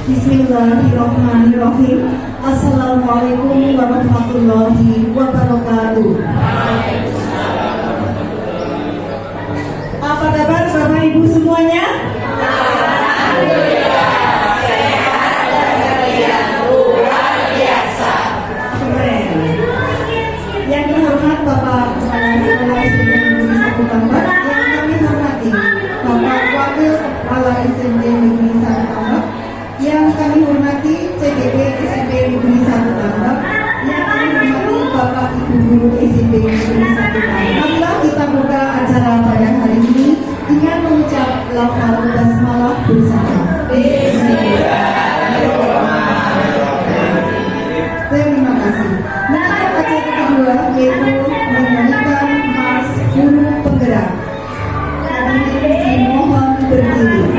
Bismillahirrahmanirrahim. Assalamualaikum warahmatullahi wabarakatuh. Apa kabar Bapak Ibu semuanya? Alhamdulillah, sehat dan meriah luar biasa. Keren. Yang terhormat Bapak Kepala Sekolah SMP Negeri 1 Tambak, yang kami hormati Bapak Wakil Kepala SMP Negeri 1 Tambak, yang kami hormati CDP SMP Negeri 1 Tambak, yang kami hormati Bapak Ibu Guru SMP Negeri 1 Tambak. Marilah kita buka acara pada hari ini dengan mengucap lafaz basmalah bersama. Terima kasih. Nah, acara kedua yaitu menyanyikan Mars Guru Penggerak. Kami mohon berdiri.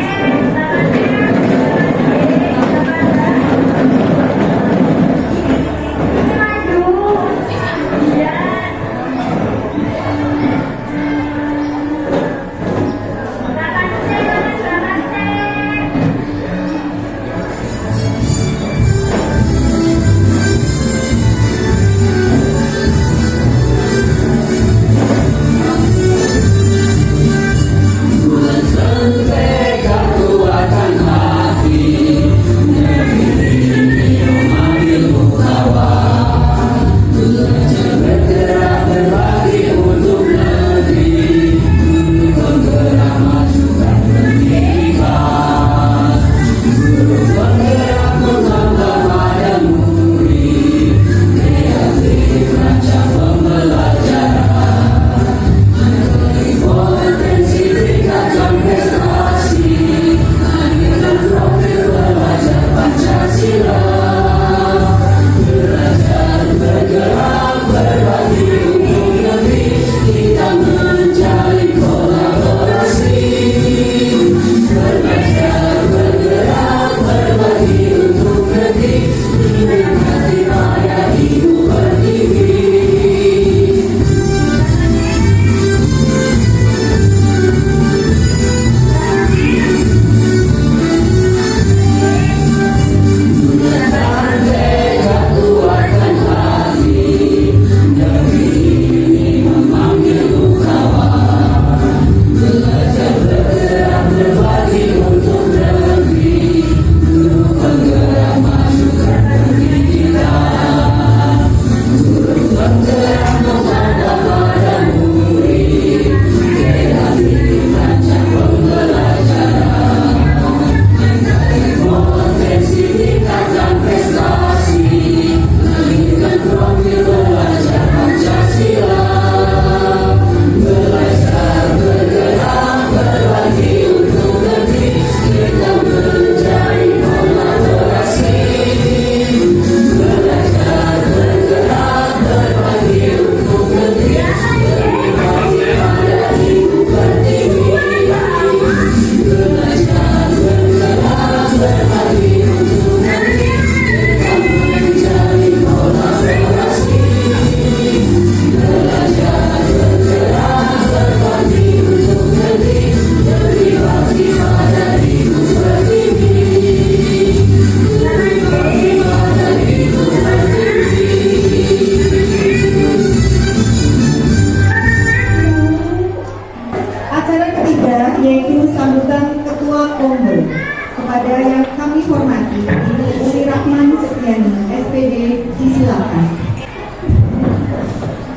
Yaitu sambutan Ketua Kombo kepada yang kami hormati Ibu Uli Rahman Setiani, SPD, disilakan.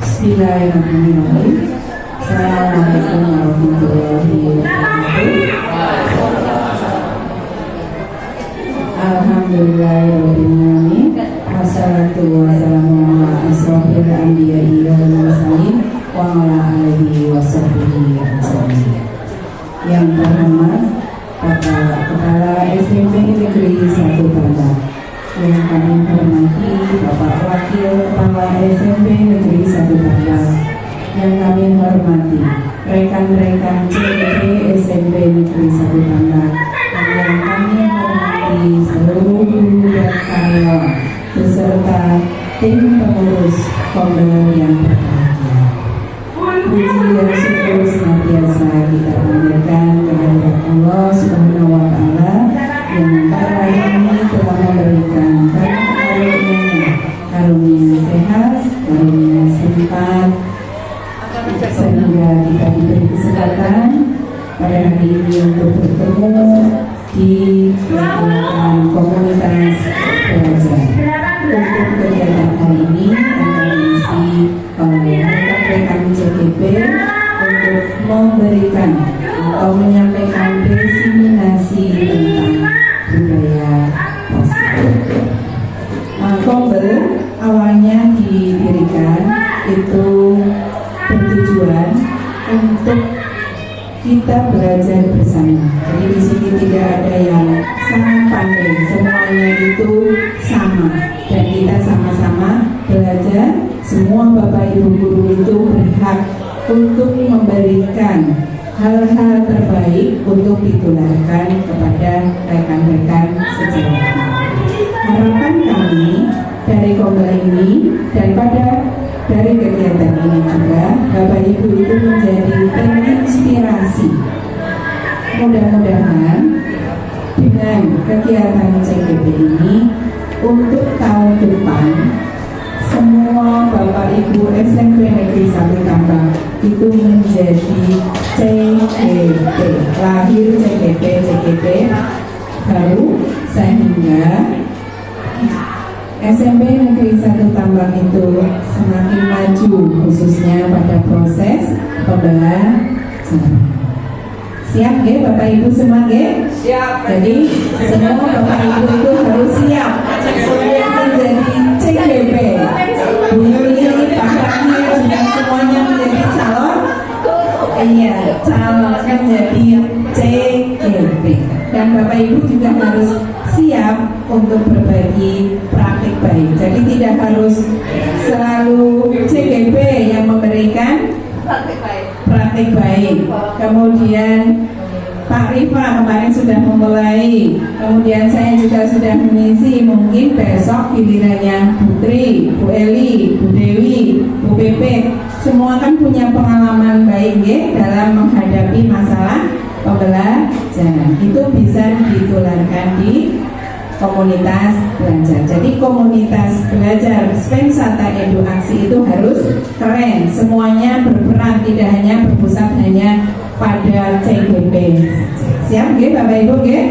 Bismillahirrahmanirrahim. Assalamualaikum warahmatullahi wabarakatuh. Alhamdulillahirrahmanirrahim. Wassalatu wassalamu ala asrofil anbiya'i wal mursalin wa ala alihi wa sahbihi wasallam. Yang terhormat Bapak Kepala SMP Negeri 1 Tambak, yang kami hormati Bapak Wakil Kepala SMP Negeri 1 Tambak, yang kami hormati rekan-rekan CDP SMP Negeri 1 Tambak, dan yang kami hormati seluruh guru dan karyawan beserta tim pengurus Kombel yang berbahagia. Puji dan syukur senantiasa kita panjatkan kepada Allah Subhanahu wa Ta'ala yang para ini telah memberikan karunia sehat, karunia sempat, sehingga kita diberi kesempatan pada hari ini untuk bertemu di lingkungan komunitas belajar. Untuk kegiatan hari ini akan diisi oleh rekan-rekan CGP untuk memberikan atau menyampaikan diseminasi tentang budaya positif. Kombel awalnya didirikan itu bertujuan untuk kita belajar bersama. Jadi di sini tidak ada yang sangat pandai, semuanya itu sama dan kita sama-sama belajar. Semua Bapak Ibu guru itu berhak untuk memberikan hal-hal terbaik untuk ditularkan kepada rekan-rekan sejawat. Harapan kami dari Kombel ini dan dari kegiatan ini juga Bapak Ibu itu menjadi terinspirasi. Mudah-mudahan dengan kegiatan CGP ini untuk tahun depan semua Bapak Ibu SMP Negeri 1 Tambak itu menjadi CGP, lahir CGP baru, sehingga SMP Negeri 1 Tambak itu semakin maju khususnya pada proses pembelajaran. Siap nggih Bapak Ibu semua nggih? Siap. Jadi semua Bapak Ibu itu harus siap untuk menjadi CGP. Bunyi bakatnya sudah semuanya menjadi calon. Iya, calon menjadi CGP. Dan Bapak Ibu juga harus siap untuk berbagi praktik baik. Jadi tidak harus selalu CGP yang memberikan praktik baik. Kemudian Pak Rifa kemarin sudah memulai. Kemudian saya juga sudah mengisi. Mungkin besok gilirannya Bu Tri, Bu Eli, Bu Dewi, Bu Pepe. Semua kan punya pengalaman baik dalam menghadapi masalah pembelajaran. Itu bisa ditularkan di komunitas belajar. Jadi komunitas belajar Spensata Edu Aksi itu harus keren. Semuanya berperan, tidak hanya berpusat hanya pada CGP. Siap nggih Bapak Ibu nggih?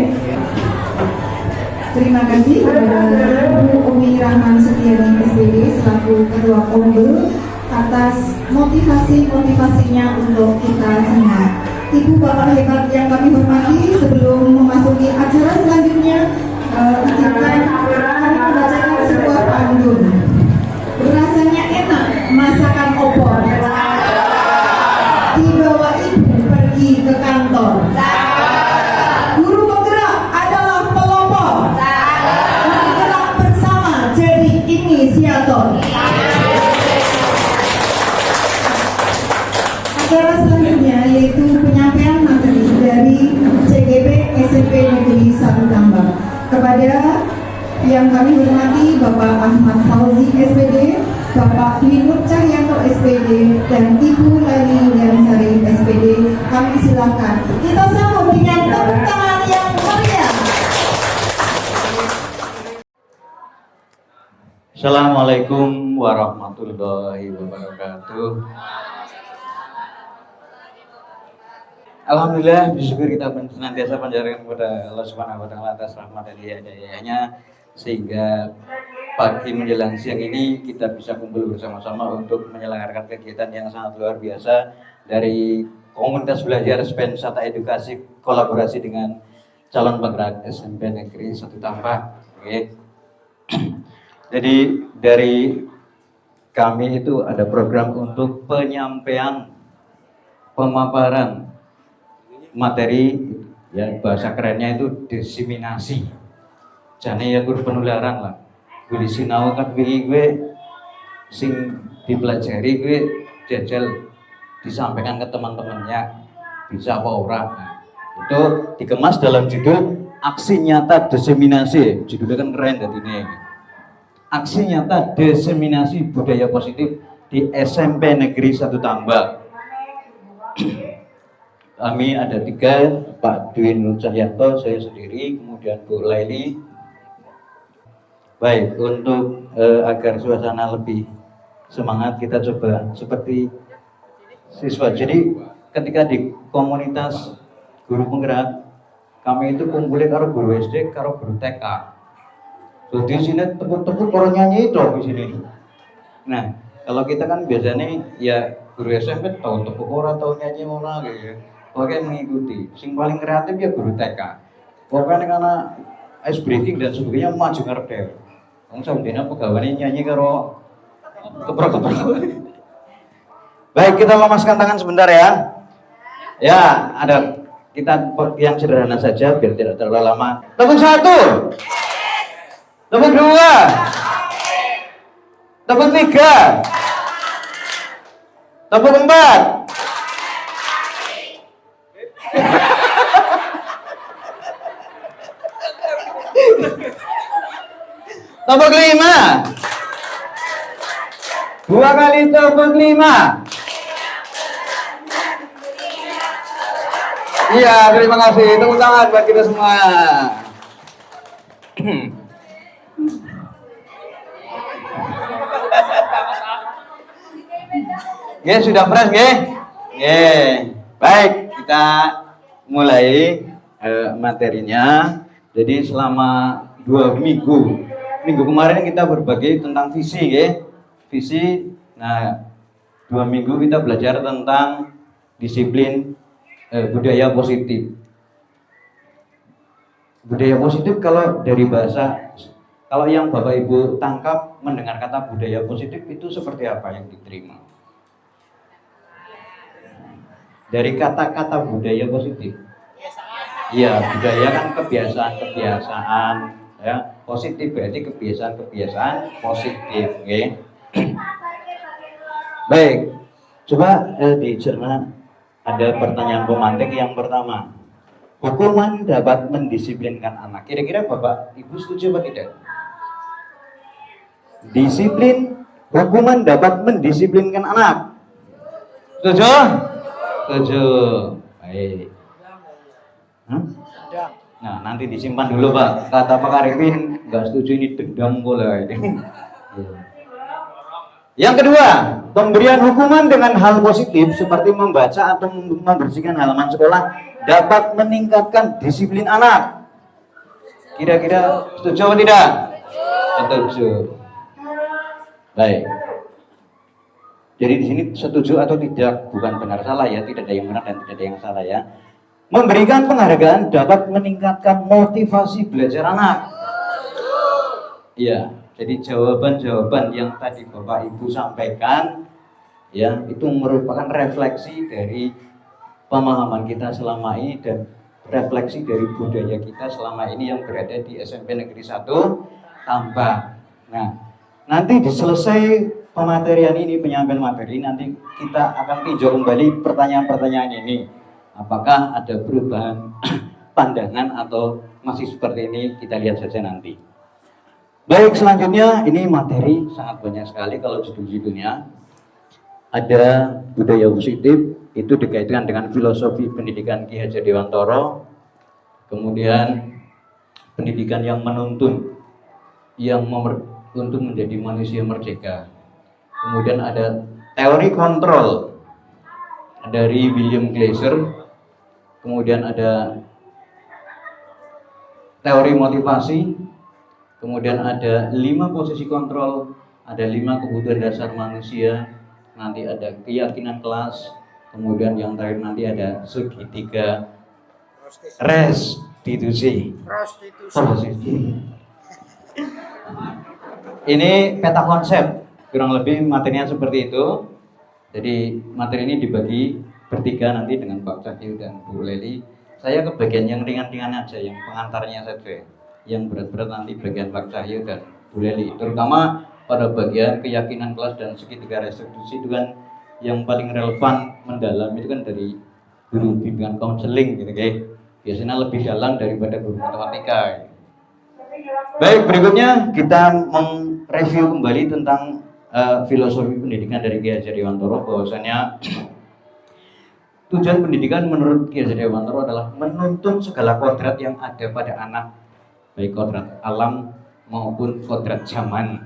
Terima kasih kepada Bu Umi Rahman Setiani SPD selaku Ketua Kombel atas motivasinya untuk kita semua. Ibu Bapak hebat yang kami hormati, sebelum memasuki acara selanjutnya, izinkan kami membacakan sebuah pantun. Rasanya enak masakan opor, dibawa ibu pergi ke kantor. Guru penggerak adalah pelopor, bergerak bersama jadi inisiator. Acara selanjutnya yaitu penyampaian materi dari CGP SMP Negeri 1 Tambak. Kepada yang kami hormati Bapak Ahmad Fauzi SPD, Bapak Dwi Nur Cahyanto SPD, dan Ibu Lali Yuliansari SPD, kami silakan. Kita sambut dengan tepuk tangan yang meriah. Assalamualaikum warahmatullahi wabarakatuh. Alhamdulillah, bersyukur kita senantiasa panjatkan kepada Allah Subhanahu wa Ta'ala atas rahmat dan hidayahnya, sehingga pagi menjelang siang ini kita bisa kumpul bersama-sama untuk menyelenggarakan kegiatan yang sangat luar biasa dari komunitas belajar Spensata Edukasi kolaborasi dengan calon penggerak SMP Negeri 1 Tambak. Oke. Jadi dari kami itu ada program untuk penyampaian pemaparan materi, ya bahasa kerennya itu diseminasi. Jane ya guru penularan lah. Gue sinau kan gue sing dipelajari gue jajal disampaikan ke teman-temannya, bisa apa orang. Nah, itu dikemas dalam judul aksi nyata diseminasi. Judulnya kan keren dari ini. Aksi nyata diseminasi budaya positif di SMP Negeri 1 Tambak. Kami ada 3, Pak Dwi Nur Cahyanto, saya sendiri, kemudian Bu Laili, Baik, untuk agar suasana lebih semangat kita coba seperti siswa. Jadi ketika di komunitas guru penggerak, kami itu kumpulin karo guru SD, karo guru TK. Jadi sini tepuk-tepuk orang nyanyi itu di sini. Nah, kalau kita kan biasanya ya guru SMP tahu tepuk orang, tahu nyanyi mana gitu. Pokoknya mengikuti. Sing paling kreatif ya guru TK. Pokoknya karena ice breaking dan sebagainya maju ngerti. Wong sampeyan pegawai nyanyi karo keprok-keprok. Baik, kita lemaskan tangan sebentar ya. Ya, ada kita yang sederhana saja biar tidak terlalu lama. Tepuk 1. Tepuk 2. Tepuk 3. Tepuk 4. Tepuk 5. 2 kali tepuk 5. Iya, terima kasih. Tepuk tangan buat kita semua. Oke, sudah fresh, oke? Oke, baik. Kita mulai materinya. Jadi selama 2 minggu kemarin kita berbagi tentang visi, ya. Visi. Nah, 2 minggu kita belajar tentang disiplin budaya positif. Budaya positif kalau dari bahasa, kalau yang Bapak Ibu tangkap mendengar kata budaya positif itu seperti apa yang diterima? Dari kata-kata budaya positif. Iya, budaya kan kebiasaan-kebiasaan, ya. Positif berarti kebiasaan-kebiasaan positif, oke? Baik, coba dicerna. Ada pertanyaan pemantik yang pertama. Hukuman dapat mendisiplinkan anak. Kira-kira Bapak Ibu setuju atau tidak? Disiplin, hukuman dapat mendisiplinkan anak. Setuju? Setuju. Baik. Nah, nanti disimpan dulu Pak. Kata Pak Arifin, nggak setuju ini dendam boleh. Yang kedua, pemberian hukuman dengan hal positif seperti membaca atau membersihkan halaman sekolah dapat meningkatkan disiplin anak. Kira-kira setuju atau tidak? Setuju. Baik. Jadi di sini setuju atau tidak bukan benar salah ya, tidak ada yang benar dan tidak ada yang salah ya. Memberikan penghargaan dapat meningkatkan motivasi belajar anak. Iya. Jadi jawaban-jawaban yang tadi Bapak Ibu sampaikan ya itu merupakan refleksi dari pemahaman kita selama ini dan refleksi dari budaya kita selama ini yang berada di SMP Negeri 1 Tambak. Nah, nanti diselesai pematerian ini, penyampaian materi, nanti kita akan tinjau kembali pertanyaan-pertanyaan ini. Apakah ada perubahan pandangan atau masih seperti ini, kita lihat saja nanti. Baik, selanjutnya ini materi sangat banyak sekali. Kalau judul-judulnya ada budaya positif, itu dikaitkan dengan filosofi pendidikan Ki Hajar Dewantara, kemudian pendidikan yang menuntun, yang untuk menjadi manusia merdeka, kemudian ada teori kontrol dari William Glasser, kemudian ada teori motivasi, kemudian ada 5 posisi kontrol, ada 5 kebutuhan dasar manusia, nanti ada keyakinan kelas, kemudian yang terakhir nanti ada segitiga restitusi. Ini peta konsep, kurang lebih materinya seperti itu. Jadi materi ini dibagi bertiga nanti dengan Pak Cahyo dan Bu Leli. Saya ke bagian yang ringan-ringan aja, yang pengantarnya saja. Yang berat-berat nanti bagian Pak Cahyo dan Bu Leli, terutama pada bagian keyakinan kelas dan segitiga restitusi itu kan yang paling relevan mendalam itu kan dari guru bimbingan konseling gitu guys. Biasanya lebih dalam daripada guru matematika. Baik, berikutnya kita mereview kembali tentang filosofi pendidikan dari Ki Hajar Dewantara, bahwasanya tujuan pendidikan menurut Ki Hajar Dewantara adalah menuntun segala kodrat yang ada pada anak, baik kodrat alam maupun kodrat zaman.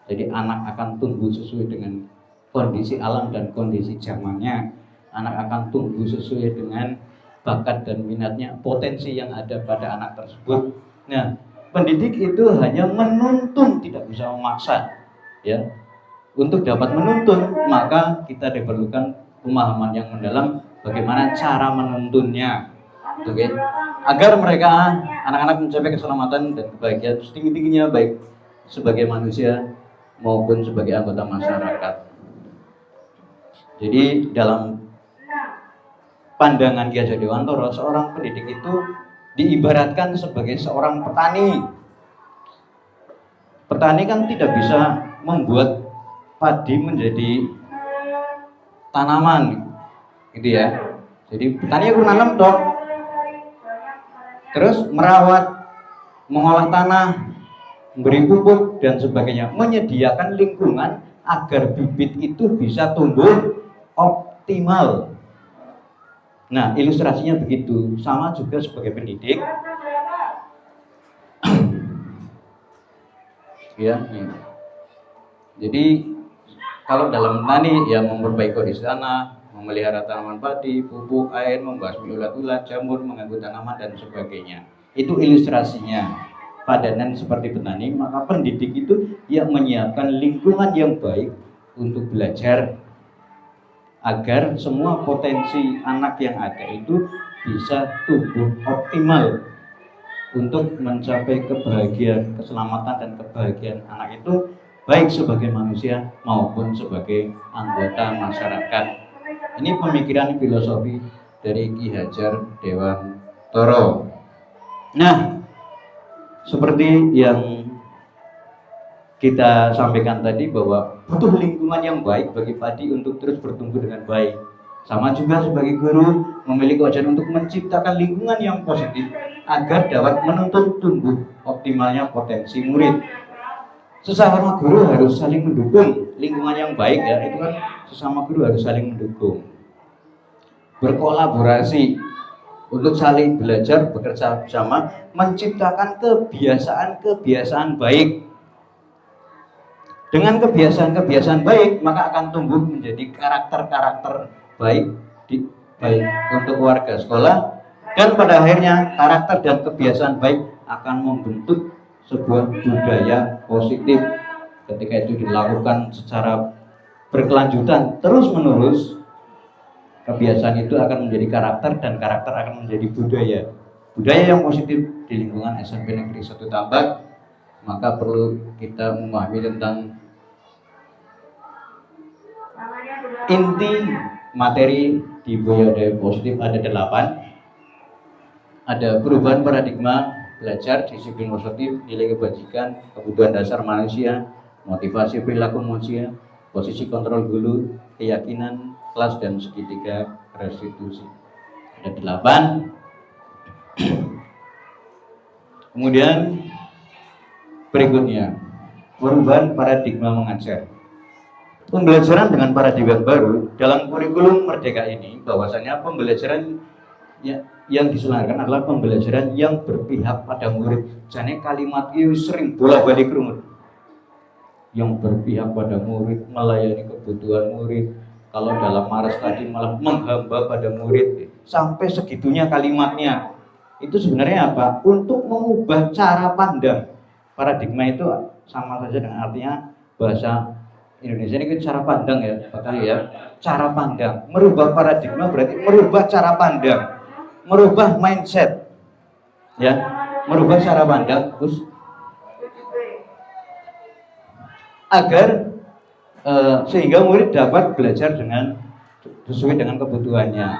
Jadi anak akan tumbuh sesuai dengan kondisi alam dan kondisi zamannya. Anak akan tumbuh sesuai dengan bakat dan minatnya, potensi yang ada pada anak tersebut. Nah, pendidik itu hanya menuntun, tidak bisa memaksa. Ya, untuk dapat menuntun maka kita diperlukan pemahaman yang mendalam bagaimana cara menuntunnya. Oke, agar mereka anak-anak mencapai keselamatan dan kebahagiaan setinggi-tingginya, baik sebagai manusia maupun sebagai anggota masyarakat. Jadi dalam pandangan Ki Hajar Dewantara, seorang pendidik itu diibaratkan sebagai seorang petani. Petani kan tidak bisa membuat padi menjadi tanaman, gitu ya. Jadi petani itu nanam toh, terus merawat, mengolah tanah, memberi pupuk dan sebagainya, menyediakan lingkungan agar bibit itu bisa tumbuh optimal. Nah, ilustrasinya begitu. Sama juga sebagai pendidik. Ya, ya. Jadi kalau dalam petani ya memperbaiki kondisi tanah, memelihara tanaman padi, pupuk, air, membasmi ulat-ulat, jamur, mengganggu tanaman dan sebagainya. Itu ilustrasinya. Padanan seperti petani, maka pendidik itu yang menyiapkan lingkungan yang baik untuk belajar agar semua potensi anak yang ada itu bisa tumbuh optimal untuk mencapai kebahagiaan, keselamatan dan kebahagiaan anak itu baik sebagai manusia maupun sebagai anggota masyarakat. Ini pemikiran filosofi dari Ki Hajar Dewantara. Nah, seperti yang kita sampaikan tadi bahwa butuh lingkungan yang baik bagi padi untuk terus bertumbuh dengan baik. Sama juga sebagai guru memiliki kewajiban untuk menciptakan lingkungan yang positif agar dapat menuntun tumbuh optimalnya potensi murid. Sesama guru harus saling mendukung. Lingkungan yang baik ya, itu kan sesama guru harus saling mendukung, berkolaborasi untuk saling belajar, bekerja bersama, menciptakan kebiasaan-kebiasaan baik. Dengan kebiasaan-kebiasaan baik, maka akan tumbuh menjadi karakter-karakter baik untuk warga sekolah, dan pada akhirnya karakter dan kebiasaan baik akan membentuk sebuah budaya positif. Ketika itu dilakukan secara berkelanjutan terus-menerus, kebiasaan itu akan menjadi karakter dan karakter akan menjadi budaya. Budaya yang positif di lingkungan SMP Negeri 1 Tambak, maka perlu kita memahami tentang inti materi di budaya positif. Ada 8. Ada perubahan paradigma belajar, disiplin positif, nilai kebajikan, kebutuhan dasar manusia, motivasi perilaku manusia, posisi kontrol hulu, keyakinan, kelas dan segitiga restitusi. Ada 8. Kemudian berikutnya, perubahan paradigma mengajar. Pembelajaran dengan paradigma baru dalam kurikulum Merdeka ini, bahwasanya pembelajaran yang diselenggarakan adalah pembelajaran yang berpihak pada murid. Jadi kalimat itu sering bolak-balik rumit. Yang berpihak pada murid, melayani kebutuhan murid. Kalau dalam Mares tadi malah menghamba pada murid. Sampai segitunya kalimatnya. Itu sebenarnya apa? Untuk mengubah cara pandang. Paradigma itu sama saja dengan artinya bahasa Indonesia ini cara pandang ya, makanya ya, cara pandang. Merubah paradigma berarti merubah cara pandang, merubah mindset, ya, merubah cara pandang, terus agar sehingga murid dapat belajar dengan sesuai dengan kebutuhannya.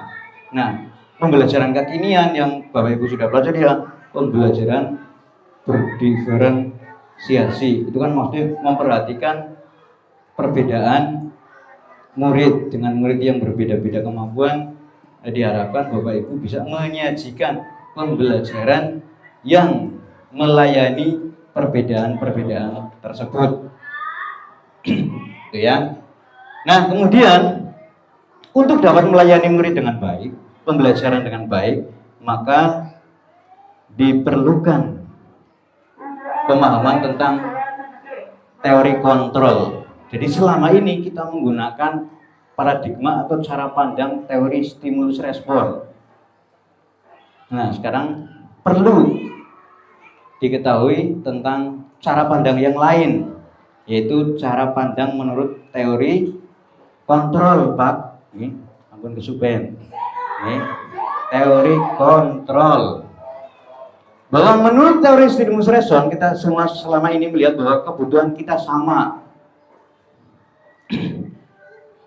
Nah, pembelajaran kekinian yang Bapak Ibu sudah pelajari ya, pembelajaran berdiferensiasi. Itu kan maksudnya memperhatikan perbedaan murid dengan murid yang berbeda-beda kemampuan. Diharapkan Bapak Ibu bisa menyajikan pembelajaran yang melayani perbedaan-perbedaan tersebut. Gitu ya. Nah, kemudian untuk dapat melayani murid dengan baik, pembelajaran dengan baik, maka diperlukan pemahaman tentang teori kontrol. Jadi selama ini kita menggunakan paradigma atau cara pandang teori stimulus respon. Nah, sekarang perlu diketahui tentang cara pandang yang lain, yaitu cara pandang menurut teori kontrol, Pak. Ini, ampun kesupen. Ini teori kontrol. Bahwa menurut teori stimulus respon, kita semua selama ini melihat bahwa kebutuhan kita sama.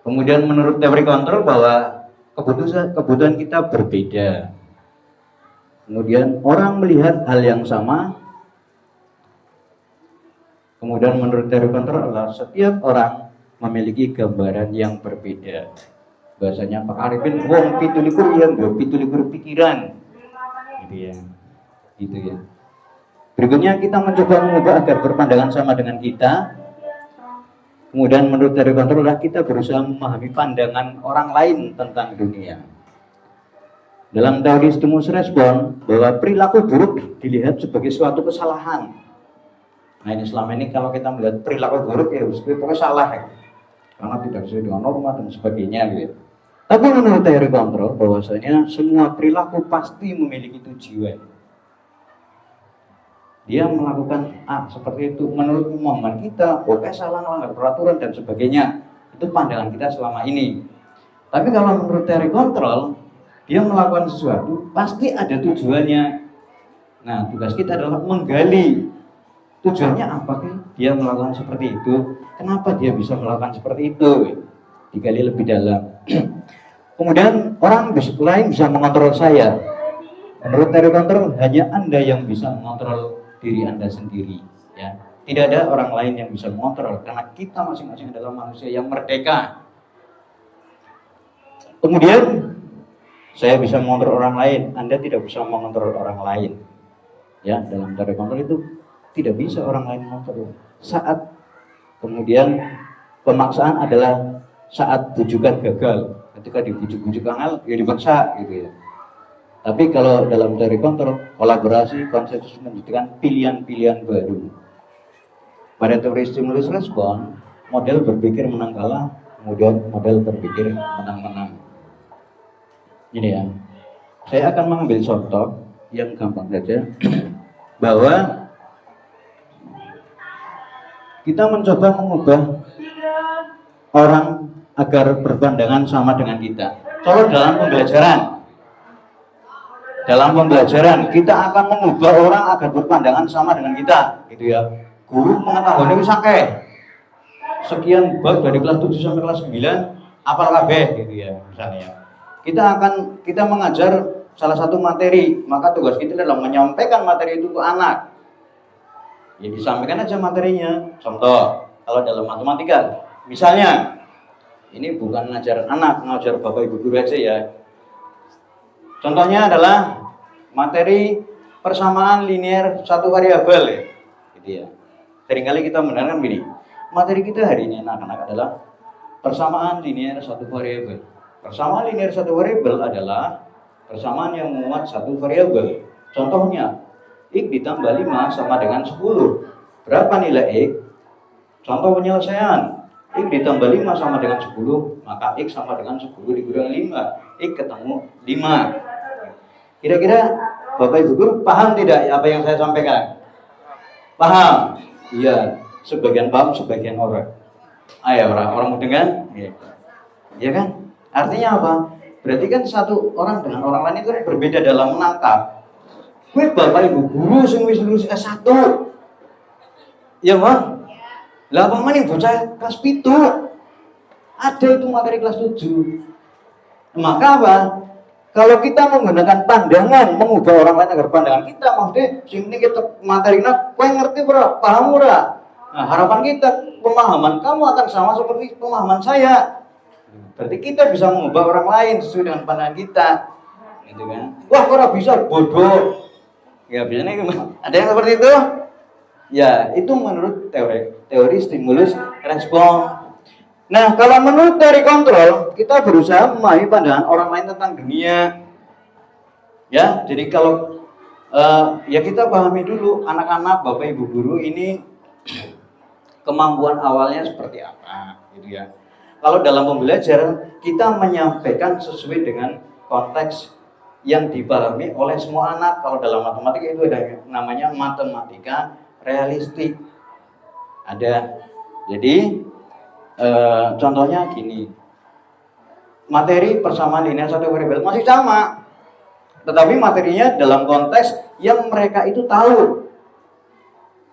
Kemudian menurut teori kontrol bahwa kebutuhan kita berbeda. Kemudian orang melihat hal yang sama. Kemudian menurut teori kontrol adalah setiap orang memiliki gambaran yang berbeda. Bahasanya Pak Arifin, wong 17 yang 17 pikiran. Gitu ya. Gitu ya. Berikutnya kita mencoba mengubah agar berpandangan sama dengan kita. Kemudian menurut teori kontrol adalah kita berusaha memahami pandangan orang lain tentang dunia. Dalam teori stimulus respon, bahwa perilaku buruk dilihat sebagai suatu kesalahan. Nah ini selama ini kalau kita melihat perilaku buruk ya pokoknya salah ya. Karena tidak sesuai dengan norma dan sebagainya gitu. Tapi menurut teori kontrol bahwasanya semua perilaku pasti memiliki tujuan. Dia melakukan seperti itu menurut pemahaman kita, oke salah melanggar peraturan dan sebagainya. Itu pandangan kita selama ini. Tapi kalau menurut teori kontrol, dia melakukan sesuatu pasti ada tujuannya. Nah, tugas kita adalah menggali tujuannya apa sih dia melakukan seperti itu? Kenapa dia bisa melakukan seperti itu? Digali lebih dalam. Kemudian orang lain bisa mengontrol saya. Menurut teori kontrol, hanya Anda yang bisa mengontrol diri Anda sendiri, ya. Tidak ada orang lain yang bisa mengontrol karena kita masing-masing adalah manusia yang merdeka. Kemudian saya bisa mengontrol orang lain, Anda tidak bisa mengontrol orang lain. Ya, dalam teori kontrol itu tidak bisa orang lain mengontrol. Saat kemudian pemaksaan adalah saat bujukan gagal. Ketika dibujuk-bujuk angel, ya dipaksa gitu ya. Tapi kalau dalam teori kontrol, kolaborasi, konsensus menjadikan pilihan-pilihan baru. Pada teori stimulus respon, model berpikir menang kalah, kemudian model berpikir menang-menang. Ini ya, saya akan mengambil contoh yang gampang saja, bahwa kita mencoba mengubah orang agar berpandangan sama dengan kita. Contoh dalam pembelajaran. Dalam pembelajaran kita akan mengubah orang agar berpandangan sama dengan kita, gitu ya. Guru pengetahuan itu sakit. Sekian bab dari kelas 7 sampai kelas 9 apal kabeh gitu ya, misalnya. Kita mengajar salah satu materi, maka tugas kita adalah menyampaikan materi itu ke anak. Ya disampaikan aja materinya. Contoh, kalau dalam matematika, misalnya ini bukan ngajar anak, ngajar bapak ibu guru aja ya. Contohnya adalah materi persamaan linear satu variabel ya. Gitu ya. Seringkali kita mendengarkan begini. Materi kita hari ini anak-anak adalah persamaan linear satu variabel. Persamaan linear satu variabel adalah persamaan yang memuat satu variabel. Contohnya, X ditambah 5 sama dengan 10. Berapa nilai X? Contoh penyelesaian. X ditambah 5 sama dengan 10, maka X sama dengan 10 dikurang 5. X ketemu 5. Kira-kira Bapak Ibu Guru paham tidak apa yang saya sampaikan? Paham? Iya, sebagian paham, sebagian orang. Ayo orang muda kan? Iya kan? Artinya apa? Berarti kan satu orang dengan orang lain itu berbeda dalam menangkap. Gue Bapak Ibu Guru sing wis lulus S1. Iya, Bang? Lah apa maning bocah kelas 7. Ada itu materi kelas 7. Maka apa? Kalau kita menggunakan pandangan mengubah orang lain agar pandangan kita, maksudnya sini kita materinya kowe ngerti ora? Paham ora? Nah, harapan kita pemahaman kamu akan sama seperti pemahaman saya. Berarti kita bisa mengubah orang lain sesuai dengan pandangan kita. Gitu kan? Wah, ora bisa bodoh. Ya biasanya ada yang seperti itu. Ya, itu menurut teori stimulus respon. Nah, kalau menurut teori kontrol, kita berusaha memahami pandangan orang lain tentang dunia. Ya, jadi kalau Ya kita pahami dulu anak-anak, Bapak Ibu guru ini kemampuan awalnya seperti apa, gitu ya. Kalau dalam pembelajaran kita menyampaikan sesuai dengan konteks yang dipahami oleh semua anak. Kalau dalam matematika itu ada namanya matematika realistik. Ada. Jadi contohnya gini. Materi persamaan linear satu variabel masih sama. Tetapi materinya dalam konteks yang mereka itu tahu.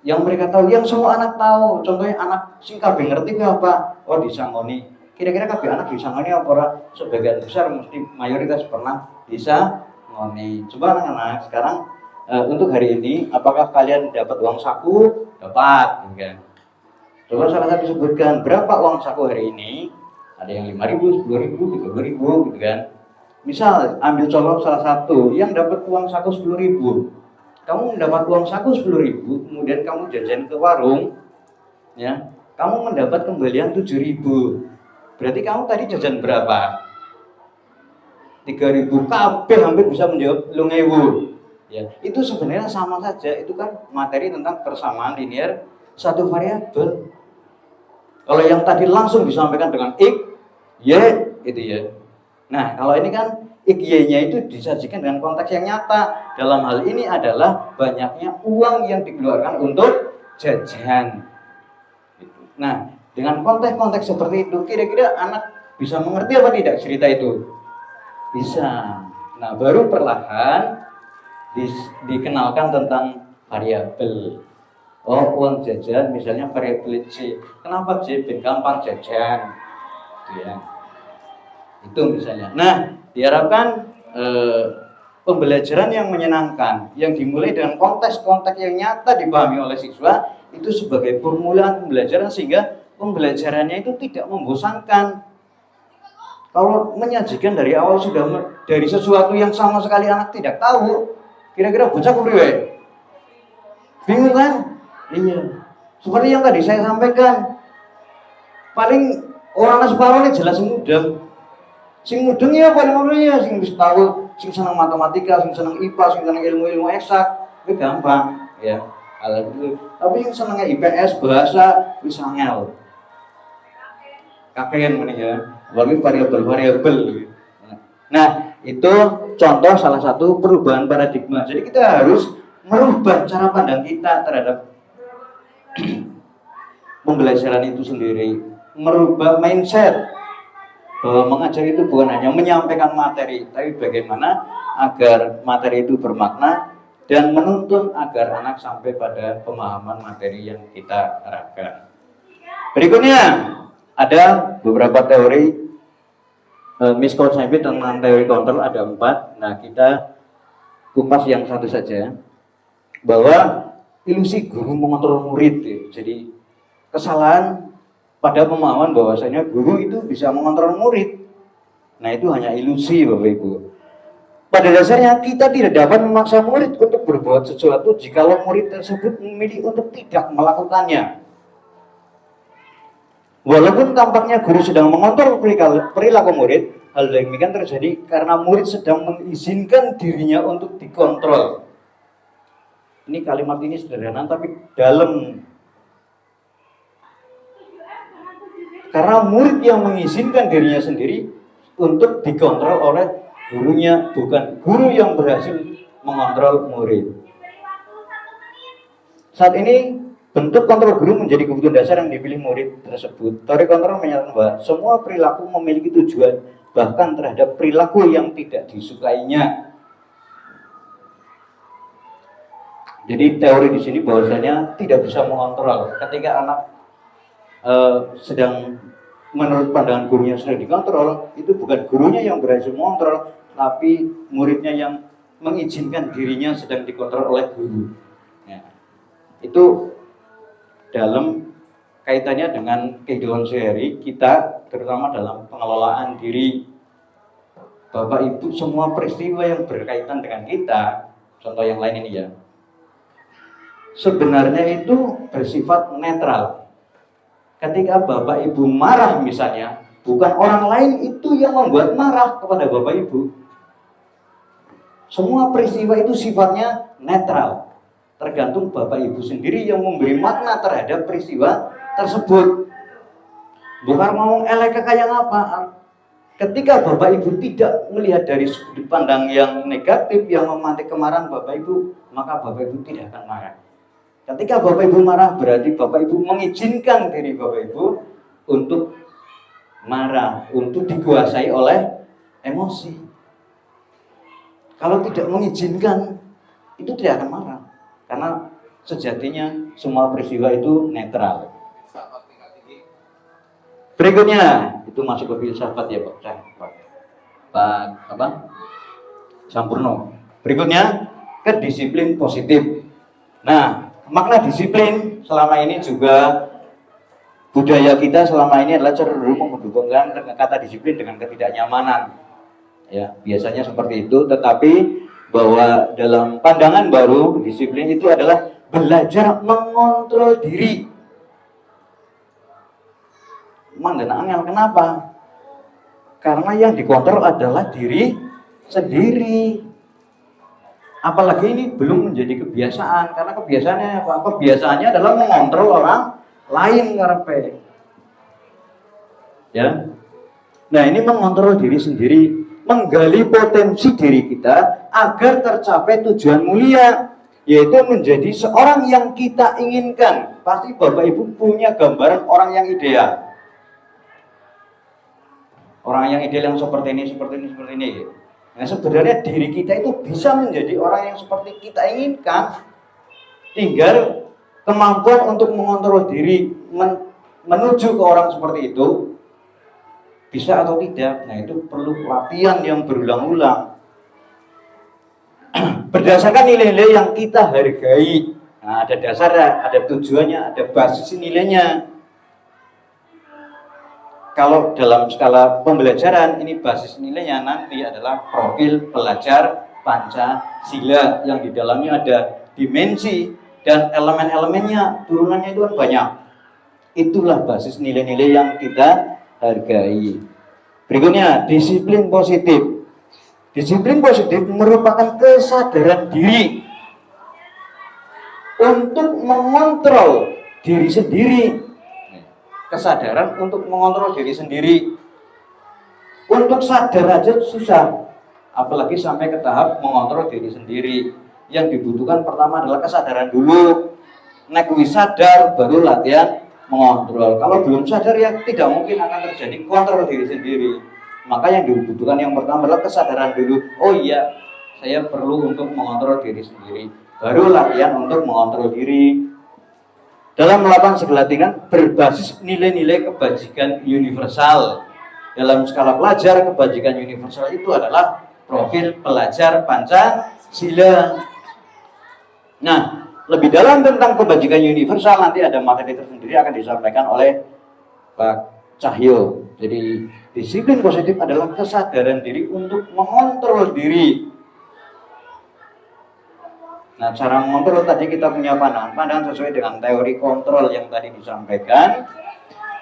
Yang mereka tahu, yang semua anak tahu. Contohnya anak sing kabeh ngerti apa? Oh, disangoni. Kira-kira kabeh anak disangoni apa ora? Sebagian besar mesti mayoritas pernah bisa ngoni. Coba anak-anak sekarang untuk hari ini apakah kalian dapat uang saku? Dapat, kan? Coba salah satu sebutkan berapa uang saku hari ini? Ada yang 5.000, 10.000, 30.000 gitu kan. Misal ambil contoh salah satu yang dapat uang saku 10.000. Kamu mendapat uang saku 10.000, kemudian kamu jajan ke warung, ya, kamu mendapat kembalian 7.000. Berarti kamu tadi jajan berapa? 3.000. Kabeh hampir bisa menjawab 8.000. Ya, itu sebenarnya sama saja. Itu kan materi tentang persamaan linear satu variabel. Kalau yang tadi langsung disampaikan dengan X, Y, itu ya. Nah, kalau ini kan X, Y-nya itu disajikan dengan konteks yang nyata. Dalam hal ini adalah banyaknya uang yang dikeluarkan untuk jajan. Nah, dengan konteks-konteks seperti itu, kira-kira anak bisa mengerti apa tidak cerita itu? Bisa. Nah, baru perlahan dikenalkan tentang variabel. Oh, uang jajan misalnya variabel C. Kenapa C? Biar gampang jajan. Ya. Itu misalnya. Nah, diharapkan pembelajaran yang menyenangkan, yang dimulai dengan konteks-konteks yang nyata dipahami oleh siswa, itu sebagai permulaan pembelajaran sehingga pembelajarannya itu tidak membosankan. Kalau menyajikan dari awal sudah dari sesuatu yang sama sekali anak tidak tahu, kira-kira bocah kepriwe? Bingung kan? Iya. Seperti yang tadi saya sampaikan. Paling orang separuh ini jelas mudah. Sing mudeng ya paling orangnya sing wis tahu, sing seneng matematika, sing seneng IPA, sing seneng ilmu-ilmu eksak, itu gampang, ya. Tapi yang senengnya IPS, bahasa, wis angel. Kakean meneh ya. Apalagi variabel-variabel. Nah, itu contoh salah satu perubahan paradigma. Jadi kita harus merubah cara pandang kita terhadap pembelajaran itu sendiri, merubah mindset bahwa mengajar itu bukan hanya menyampaikan materi, tapi bagaimana agar materi itu bermakna dan menuntun agar anak sampai pada pemahaman materi yang kita arahkan. Berikutnya ada beberapa teori misconception tentang teori kontrol, ada 4. Nah, kita kupas yang satu saja, bahwa ilusi guru mengontrol murid. Jadi kesalahan pada pemahaman bahwasanya guru itu bisa mengontrol murid. Nah, itu hanya ilusi, Bapak Ibu. Pada dasarnya kita tidak dapat memaksa murid untuk berbuat sesuatu jikalau murid tersebut memilih untuk tidak melakukannya. Walaupun tampaknya guru sedang mengontrol perilaku murid, hal demikian terjadi karena murid sedang mengizinkan dirinya untuk dikontrol. Ini kalimat ini sederhana tapi dalam. Karena murid yang mengizinkan dirinya sendiri untuk dikontrol oleh gurunya, bukan guru yang berhasil mengontrol murid. Saat ini bentuk kontrol guru menjadi kebutuhan dasar yang dipilih murid tersebut. Teori kontrol menyatakan bahwa semua perilaku memiliki tujuan, bahkan terhadap perilaku yang tidak disukainya. Jadi teori di sini bahwasanya tidak bisa mengontrol. Ketika anak sedang menurut pandangan gurunya sedang dikontrol, itu bukan gurunya yang berhasil mengontrol, tapi muridnya yang mengizinkan dirinya sedang dikontrol oleh guru. Ya. Itu dalam kaitannya dengan kehidupan sehari kita, terutama dalam pengelolaan diri. Bapak Ibu, semua peristiwa yang berkaitan dengan kita, contoh yang lain ini ya, sebenarnya itu bersifat netral. Ketika Bapak Ibu marah misalnya, bukan orang lain itu yang membuat marah kepada Bapak Ibu. Semua peristiwa itu sifatnya netral. Tergantung Bapak Ibu sendiri yang memberi makna terhadap peristiwa tersebut. Bukan mau elek kayak apa. Ketika Bapak Ibu tidak melihat dari sudut pandang yang negatif, yang memantik kemarahan Bapak Ibu, maka Bapak Ibu tidak akan marah. Ketika Bapak Ibu marah, berarti Bapak Ibu mengizinkan diri Bapak Ibu untuk marah, untuk dikuasai oleh emosi. Kalau tidak mengizinkan, itu tidak akan marah. Karena sejatinya semua peristiwa itu netral. Berikutnya, itu masuk ke filsafat ya Pak Sampurno. Berikutnya, ke disiplin positif. Nah, makna disiplin selama ini juga budaya kita selama ini adalah cenderung menghubungkan kata disiplin dengan ketidaknyamanan. Ya, biasanya seperti itu, tetapi bahwa dalam pandangan baru disiplin itu adalah belajar mengontrol diri. Mandana angel, kenapa? Karena yang dikontrol adalah diri sendiri. Apalagi ini belum menjadi kebiasaan, karena kebiasaannya apa? Kebiasaannya adalah mengontrol orang lain karepe. Ya. Nah, ini mengontrol diri sendiri, menggali potensi diri kita agar tercapai tujuan mulia, yaitu menjadi seorang yang kita inginkan. Pasti Bapak Ibu punya gambaran orang yang ideal. Orang yang ideal yang seperti ini. Nah, sebenarnya diri kita itu bisa menjadi orang yang seperti kita inginkan. Tinggal kemampuan untuk mengontrol diri menuju ke orang seperti itu bisa atau tidak. Nah, itu perlu latihan yang berulang-ulang. Berdasarkan nilai-nilai yang kita hargai. Nah, ada dasarnya, ada tujuannya, ada basis nilainya. Kalau dalam skala pembelajaran, ini basis nilainya nanti adalah profil pelajar Pancasila, yang di dalamnya ada dimensi dan elemen-elemennya, turunannya itu kan banyak. Itulah basis nilai-nilai yang kita hargai. Berikutnya, disiplin positif. Disiplin positif merupakan kesadaran diri untuk mengontrol diri sendiri. Kesadaran untuk mengontrol diri sendiri. Untuk sadar aja susah, apalagi sampai ke tahap mengontrol diri sendiri. Yang dibutuhkan pertama adalah kesadaran dulu. Nek wis sadar baru latihan mengontrol. Kalau belum sadar ya tidak mungkin akan terjadi kontrol diri sendiri. Maka yang dibutuhkan yang pertama adalah kesadaran dulu. Oh iya, saya perlu untuk mengontrol diri sendiri. Baru latihan untuk mengontrol diri. Dalam melakukan segala tindakan berbasis nilai-nilai kebajikan universal. Dalam skala pelajar, kebajikan universal itu adalah profil pelajar Pancasila. Nah, lebih dalam tentang kebajikan universal nanti ada materi tersendiri akan disampaikan oleh Pak Cahyo. Jadi disiplin positif adalah kesadaran diri untuk mengontrol diri. Nah, cara mengontrol tadi kita punya pandangan sesuai dengan teori kontrol yang tadi disampaikan.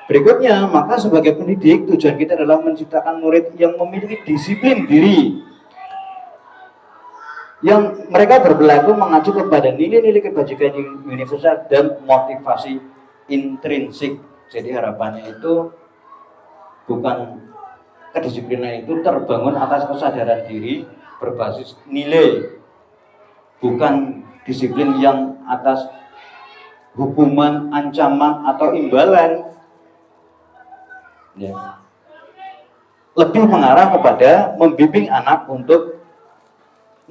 Berikutnya, maka sebagai pendidik tujuan kita adalah menciptakan murid yang memiliki disiplin diri, yang mereka berperilaku mengacu kepada nilai-nilai kebajikan universal dan motivasi intrinsik. Jadi harapannya itu bukan kedisiplinan itu terbangun atas kesadaran diri berbasis nilai, bukan disiplin yang atas hukuman, ancaman, atau imbalan. Ya. Lebih mengarah kepada membimbing anak untuk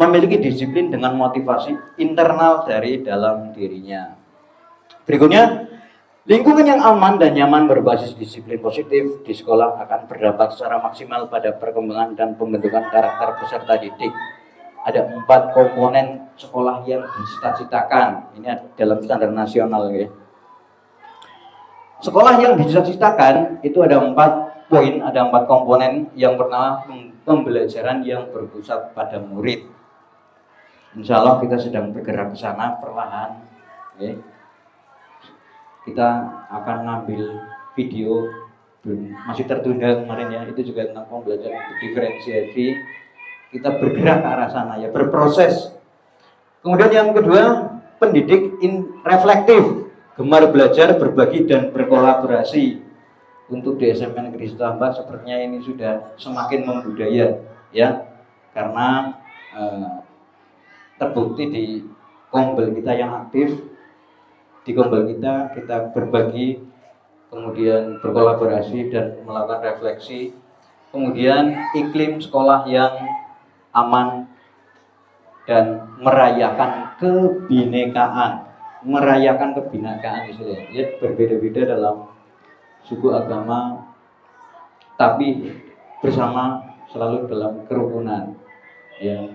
memiliki disiplin dengan motivasi internal dari dalam dirinya. Berikutnya, lingkungan yang aman dan nyaman berbasis disiplin positif di sekolah akan berdampak secara maksimal pada perkembangan dan pembentukan karakter peserta didik. Ada 4 komponen sekolah yang dicita-citakan. Ini dalam standar nasional ya. Sekolah yang dicita-citakan itu ada 4 poin, ada 4 komponen. Yang pertama, pembelajaran yang berpusat pada murid. Insya Allah kita sedang bergerak ke sana perlahan. Ya. Kita akan ngambil video, masih tertunda kemarin ya, itu juga tentang pembelajaran diferensiasi. kita bergerak ke arah sana ya, berproses. Kemudian yang kedua, pendidik reflektif, gemar belajar, berbagi dan berkolaborasi. Untuk di SMP Negeri Sitambak sepertinya ini sudah semakin membudaya ya, karena terbukti di kombel kita yang aktif, di kombel kita berbagi, kemudian berkolaborasi dan melakukan refleksi. Kemudian iklim sekolah yang aman dan merayakan kebinekaan, istilahnya. Ya, berbeda-beda dalam suku agama, tapi bersama selalu dalam kerukunan. Ya,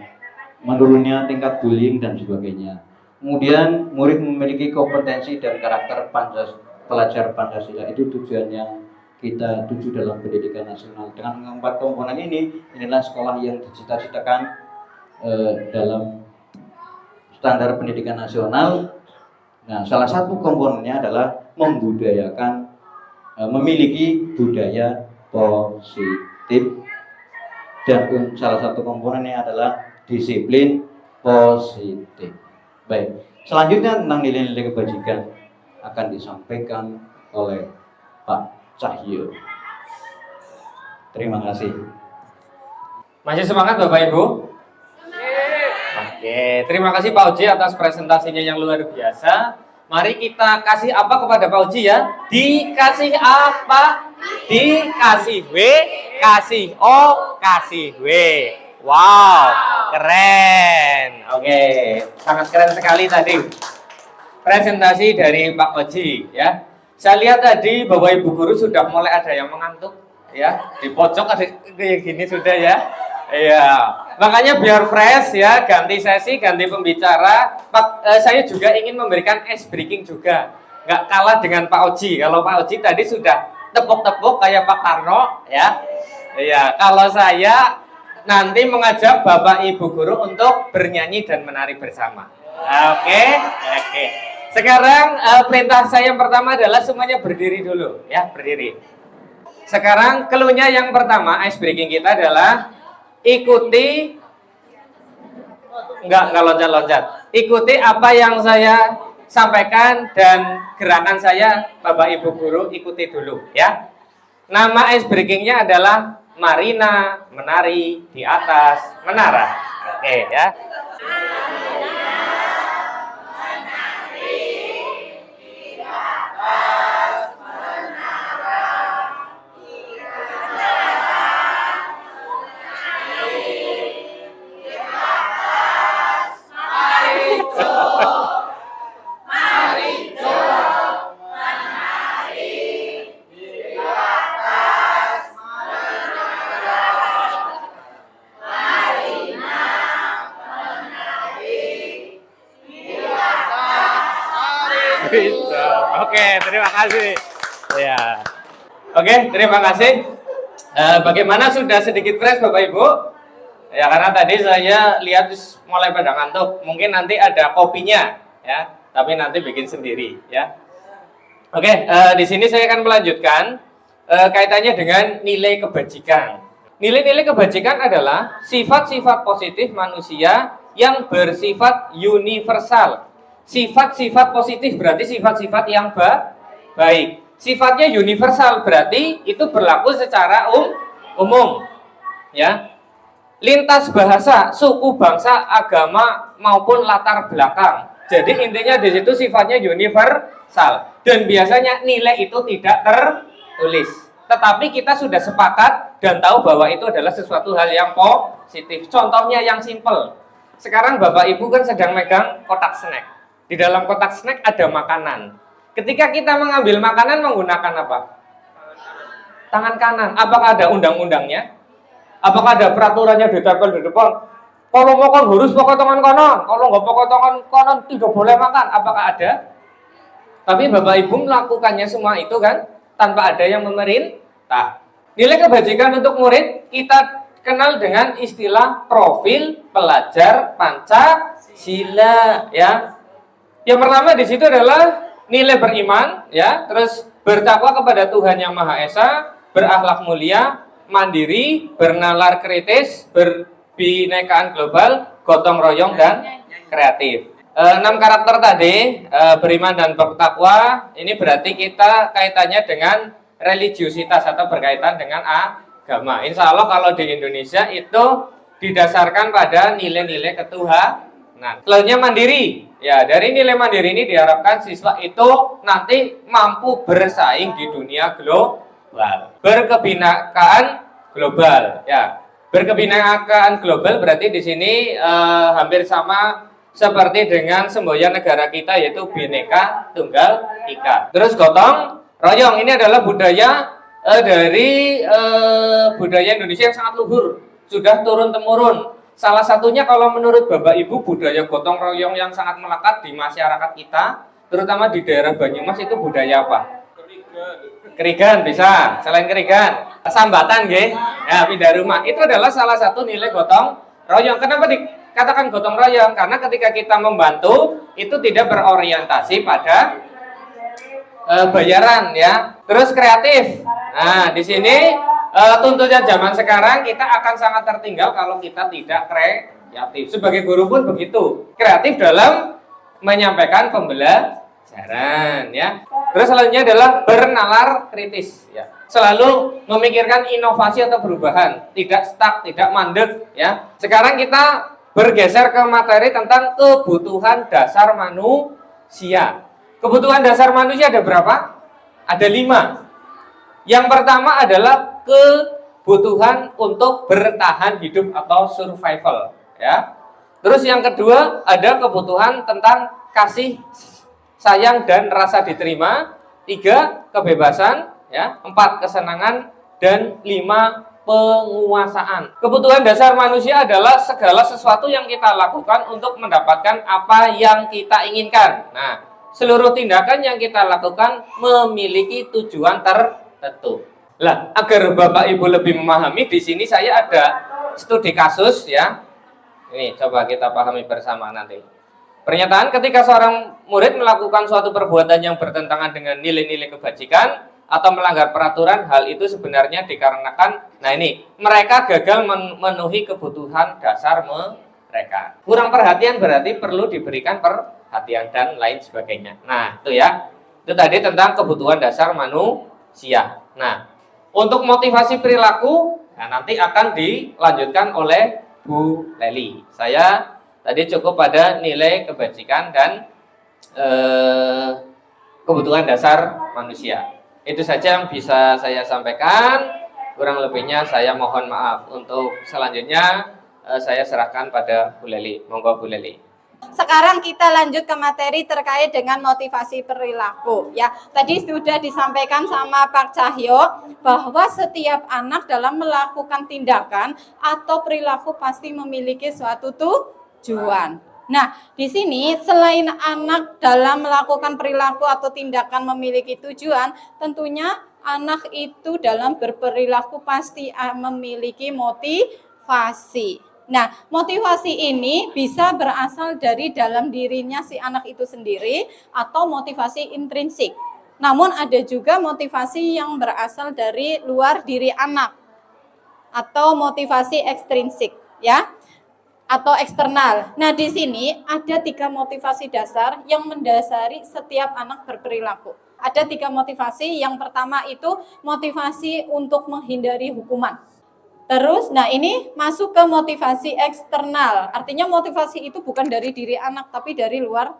menurunnya tingkat bullying dan sebagainya. Kemudian murid memiliki kompetensi dan karakter pelajar Pancasila, itu tujuan yang kita tuju dalam pendidikan nasional. Dengan 4 komponen inilah sekolah yang dicita-citakan dalam standar pendidikan nasional. Nah, salah satu komponennya adalah memiliki budaya positif, dan salah satu komponennya adalah disiplin positif. Baik, selanjutnya tentang nilai-nilai kebajikan akan disampaikan oleh Pak Cahyo. Terima kasih. Masih semangat Bapak Ibu? Oke, terima kasih Pak Uji atas presentasinya yang luar biasa. Mari kita kasih apa kepada Pak Uji ya? Dikasih apa? Dikasih W, kasih O, kasih W. Wow, keren. Oke, sangat keren sekali tadi presentasi dari Pak Oji ya. Saya lihat tadi Bapak Ibu guru sudah mulai ada yang mengantuk ya. Di pojok ada kayak gini sudah ya. Iya. Makanya biar fresh ya, ganti sesi, ganti pembicara. Saya juga ingin memberikan ice breaking juga. Nggak kalah dengan Pak Oji. Kalau Pak Oji tadi sudah tepuk-tepuk kayak Pak Karno ya. Iya, kalau saya nanti mengajak Bapak Ibu guru untuk bernyanyi dan menari bersama. Oke. Sekarang perintah saya yang pertama adalah semuanya berdiri dulu ya, berdiri. Sekarang clue-nya yang pertama, ice breaking kita adalah ikuti, enggak loncat-loncat. Ikuti apa yang saya sampaikan dan gerakan saya, Bapak Ibu guru ikuti dulu ya. Nama ice breaking-nya adalah Marina menari di atas menara. Oke ya. Oke, terima kasih. Ya. Oke, terima kasih. Bagaimana sudah sedikit fresh Bapak Ibu? Ya, karena tadi saya lihat mulai pada ngantuk. Mungkin nanti ada kopinya, ya. Tapi nanti bikin sendiri, ya. Oke, di sini saya akan melanjutkan kaitannya dengan nilai kebajikan. Nilai-nilai kebajikan adalah sifat-sifat positif manusia yang bersifat universal. Sifat-sifat positif berarti sifat-sifat yang baik. Sifatnya universal berarti itu berlaku secara umum. Ya. Lintas bahasa, suku, bangsa, agama maupun latar belakang. Jadi intinya di situ sifatnya universal dan biasanya nilai itu tidak tertulis. Tetapi kita sudah sepakat dan tahu bahwa itu adalah sesuatu hal yang positif. Contohnya yang simple. Sekarang Bapak Ibu kan sedang megang kotak snack. Di dalam kotak snack ada makanan. Ketika kita mengambil makanan menggunakan apa? Tangan kanan. Apakah ada undang-undangnya? Apakah ada peraturannya ditempel di depan? Kalau makan harus pakai tangan kanan. Kalau nggak pakai tangan kanan tidak boleh makan. Apakah ada? Tapi Bapak Ibu melakukannya semua itu kan tanpa ada yang memerintah. Nilai kebajikan untuk murid kita kenal dengan istilah profil pelajar Pancasila ya. Yang pertama di situ adalah nilai beriman, ya, terus bertakwa kepada Tuhan Yang Maha Esa, berakhlak mulia, mandiri, bernalar kritis, kebinekaan global, gotong royong, dan kreatif. 6 karakter tadi, beriman dan bertakwa, ini berarti kita kaitannya dengan religiusitas atau berkaitan dengan agama. Insya Allah kalau di Indonesia itu didasarkan pada nilai-nilai ketuhanan. Selanjutnya mandiri. Ya, dari nilai mandiri ini diharapkan siswa itu nanti mampu bersaing di dunia global. Berkebinekaan global. Ya, berkebinekaan global berarti di sini hampir sama seperti dengan semboyan negara kita, yaitu Bhinneka Tunggal Ika. Terus gotong royong ini adalah budaya dari budaya Indonesia yang sangat luhur, sudah turun temurun. Salah satunya kalau menurut Bapak Ibu, budaya gotong royong yang sangat melekat di masyarakat kita, terutama di daerah Banyumas, itu budaya apa? Kerigan bisa, selain kerigan, sambatan nggih. Ya, pindah rumah. Itu adalah salah satu nilai gotong royong. Kenapa dikatakan gotong royong? Karena ketika kita membantu itu tidak berorientasi pada bayaran ya. Terus kreatif. Nah, di sini tuntutan zaman sekarang kita akan sangat tertinggal kalau kita tidak kreatif. Sebagai guru pun begitu. Kreatif dalam menyampaikan pembelajaran ya. Terus selanjutnya adalah bernalar kritis ya. Selalu memikirkan inovasi atau perubahan, tidak stuck, tidak mandek ya. Sekarang kita bergeser ke materi tentang kebutuhan dasar manusia. Kebutuhan dasar manusia ada berapa? Ada 5. Yang pertama adalah kebutuhan untuk bertahan hidup atau survival ya. Terus yang kedua ada kebutuhan tentang kasih sayang dan rasa diterima. 3 kebebasan ya. 4 kesenangan, dan 5 penguasaan. Kebutuhan dasar manusia adalah segala sesuatu yang kita lakukan untuk mendapatkan apa yang kita inginkan. Nah, seluruh tindakan yang kita lakukan memiliki tujuan tertentu. Lah, agar Bapak Ibu lebih memahami, di sini saya ada studi kasus ya. Ini coba kita pahami bersama nanti. Pernyataan ketika seorang murid melakukan suatu perbuatan yang bertentangan dengan nilai-nilai kebajikan atau melanggar peraturan, hal itu sebenarnya dikarenakan, nah ini, mereka gagal memenuhi kebutuhan dasar mereka. Kurang perhatian berarti perlu diberikan perhatian dan lain sebagainya. Nah, itu ya. Itu tadi tentang kebutuhan dasar manusia. Nah, untuk motivasi perilaku, nah nanti akan dilanjutkan oleh Bu Leli. Saya tadi cukup pada nilai kebajikan dan kebutuhan dasar manusia. Itu saja yang bisa saya sampaikan. Kurang lebihnya saya mohon maaf. Untuk selanjutnya saya serahkan pada Bu Leli. Monggo Bu Leli. Sekarang kita lanjut ke materi terkait dengan motivasi perilaku ya. Tadi sudah disampaikan sama Pak Cahyo bahwa setiap anak dalam melakukan tindakan atau perilaku pasti memiliki suatu tujuan. Nah, di sini selain anak dalam melakukan perilaku atau tindakan memiliki tujuan, tentunya anak itu dalam berperilaku pasti memiliki motivasi. Nah, motivasi ini bisa berasal dari dalam dirinya si anak itu sendiri atau motivasi intrinsik. Namun ada juga motivasi yang berasal dari luar diri anak atau motivasi ekstrinsik ya. Atau eksternal. Nah, di sini ada 3 motivasi dasar yang mendasari setiap anak berperilaku. Ada 3 motivasi. Yang pertama itu motivasi untuk menghindari hukuman. Terus, nah ini masuk ke motivasi eksternal. Artinya motivasi itu bukan dari diri anak, tapi dari luar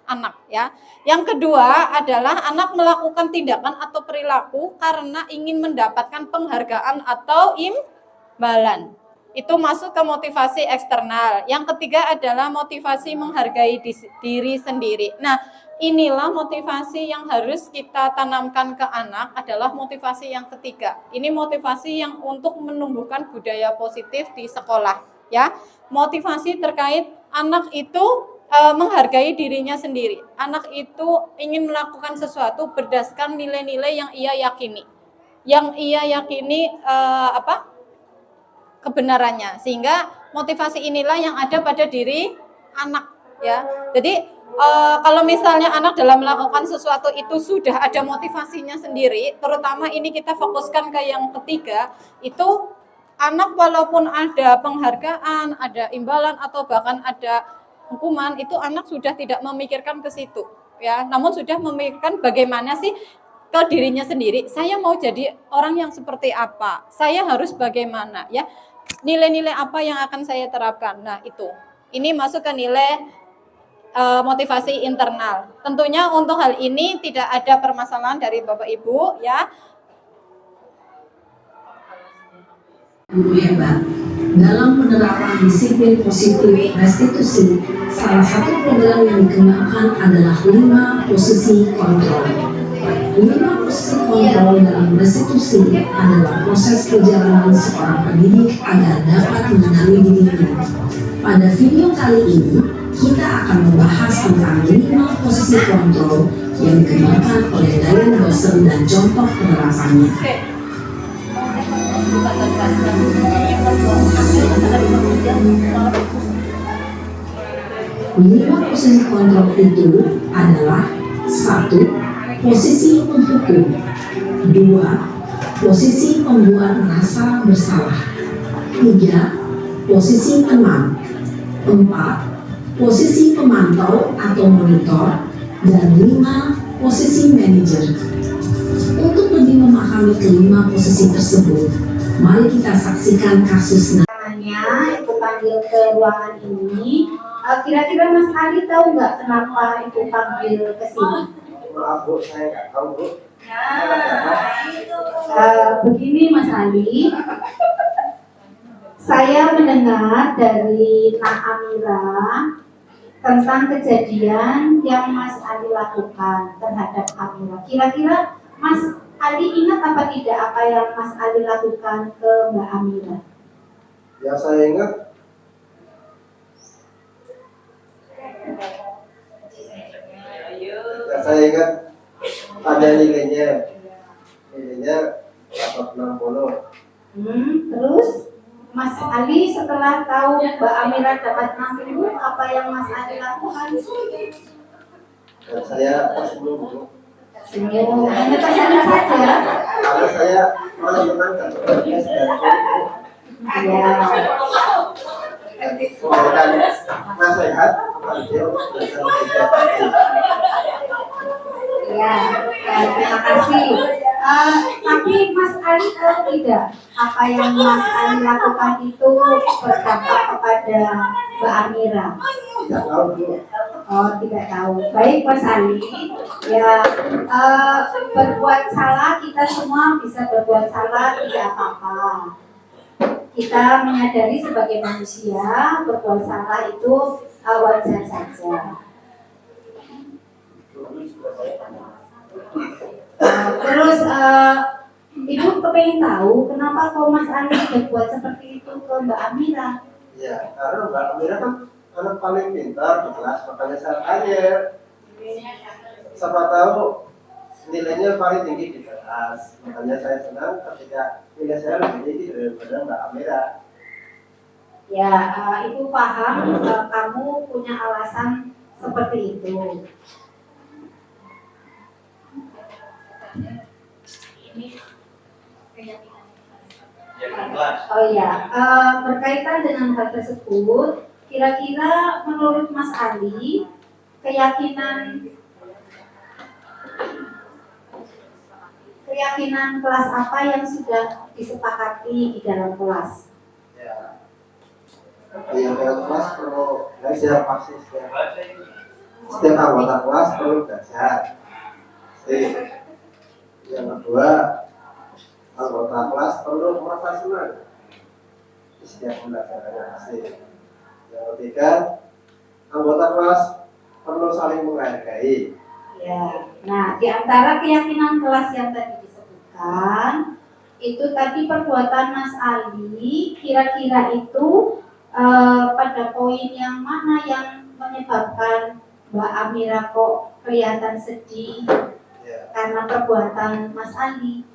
anak ya. Yang kedua adalah anak melakukan tindakan atau perilaku karena ingin mendapatkan penghargaan atau imbalan. Itu masuk ke motivasi eksternal. Yang ketiga adalah motivasi menghargai diri sendiri. Nah, inilah motivasi yang harus kita tanamkan ke anak, adalah motivasi yang ketiga. Ini motivasi yang untuk menumbuhkan budaya positif di sekolah, ya. Motivasi terkait anak itu menghargai dirinya sendiri. Anak itu ingin melakukan sesuatu berdasarkan nilai-nilai yang ia yakini. Yang ia yakini kebenarannya, sehingga motivasi inilah yang ada pada diri anak ya. Jadi kalau misalnya anak dalam melakukan sesuatu itu sudah ada motivasinya sendiri, terutama ini kita fokuskan ke yang ketiga, itu anak walaupun ada penghargaan, ada imbalan atau bahkan ada hukuman, itu anak sudah tidak memikirkan ke situ ya, namun sudah memikirkan bagaimana sih ke dirinya sendiri, saya mau jadi orang yang seperti apa, saya harus bagaimana ya, nilai-nilai apa yang akan saya terapkan. Nah itu, ini masuk ke nilai motivasi internal. Tentunya untuk hal ini tidak ada permasalahan dari Bapak Ibu ya. Guru hebat dalam penerapan disiplin positif restitusi. Salah satu program yang dikembangkan adalah 5 posisi kontrol. 5 posisi kontrol dalam restitusi adalah proses perjalanan seorang pendidik agar dapat mengenali dirinya. Pada video kali ini, kita akan membahas tentang 5 posisi kontrol yang dikembangkan oleh Dayan Dosen dan contoh penerapannya. Lima posisi kontrol itu adalah 1. Posisi menghukum, 2. Posisi membuat merasa bersalah, 3. Posisi teman, 4. Posisi pemantau atau monitor, dan 5. Posisi manajer. Untuk lebih memahami kelima posisi tersebut, mari kita saksikan kasus Itu panggil ke ruangan ini. Kira-kira Mas Ali tahu nggak kenapa itu panggil ke sini? Maaf Bu, saya nggak tahu Bu. Begini Mas Ali, saya mendengar dari Nak Amira tentang kejadian yang Mas Ali lakukan terhadap Amira. Kira-kira Mas Ali ingat apa tidak apa yang Mas Ali lakukan ke Mbak Amira? Ya saya ingat. Ya saya ingat ada nilainya dapat 60. Terus Mas Ali setelah tahu Mbak Amira dapat 60, apa yang Mas Ali lakukan? Dan saya pas dulu Senyum, hanya tersenyum saja. karena saya malah menangkan progres dan Ya. memberikan nasihat kepada dia untuk belajar lebih baik. Ya, terima kasih. Tapi Mas Ali tahu tidak apa yang Mas Ali lakukan itu berdampak kepada Mbak Amira? Tidak tahu Bu. Oh, tidak tahu. Baik Mas Ali. Ya, berbuat salah, kita semua bisa berbuat salah, tidak apa-apa. Kita menyadari sebagai manusia berbuat salah itu wajar saja. Terus Ibu kepengen tahu kenapa kok Mas Ali berbuat seperti itu ke Mbak Amira? Ya, karena Mbak Amira kan anak paling pintar di kelas, makanya saya tanya. Siapa tahu nilainya paling tinggi di kelas, makanya saya senang ketika nilai saya lebih tinggi daripada Mbak Amira. Ya, Ibu paham kamu punya alasan seperti itu. Oh ya, berkaitan dengan hal tersebut, kira-kira menurut Mas Ali, keyakinan kelas apa yang sudah disepakati di dalam kelas? Ya, di dalam kelas perlu belajar pasti setiap anggota kelas perlu belajar. Yang kedua, anggota kelas perlu merasa senang di setiap pembelajarannya pasti. Yang ketiga, anggota kelas perlu saling menghargai. Ya, nah di antara keyakinan kelas yang tadi disebutkan, itu tadi perbuatan Mas Ali, kira-kira itu pada poin yang mana yang menyebabkan Mbak Amira kok kelihatan sedih karena perbuatan Mas Ali?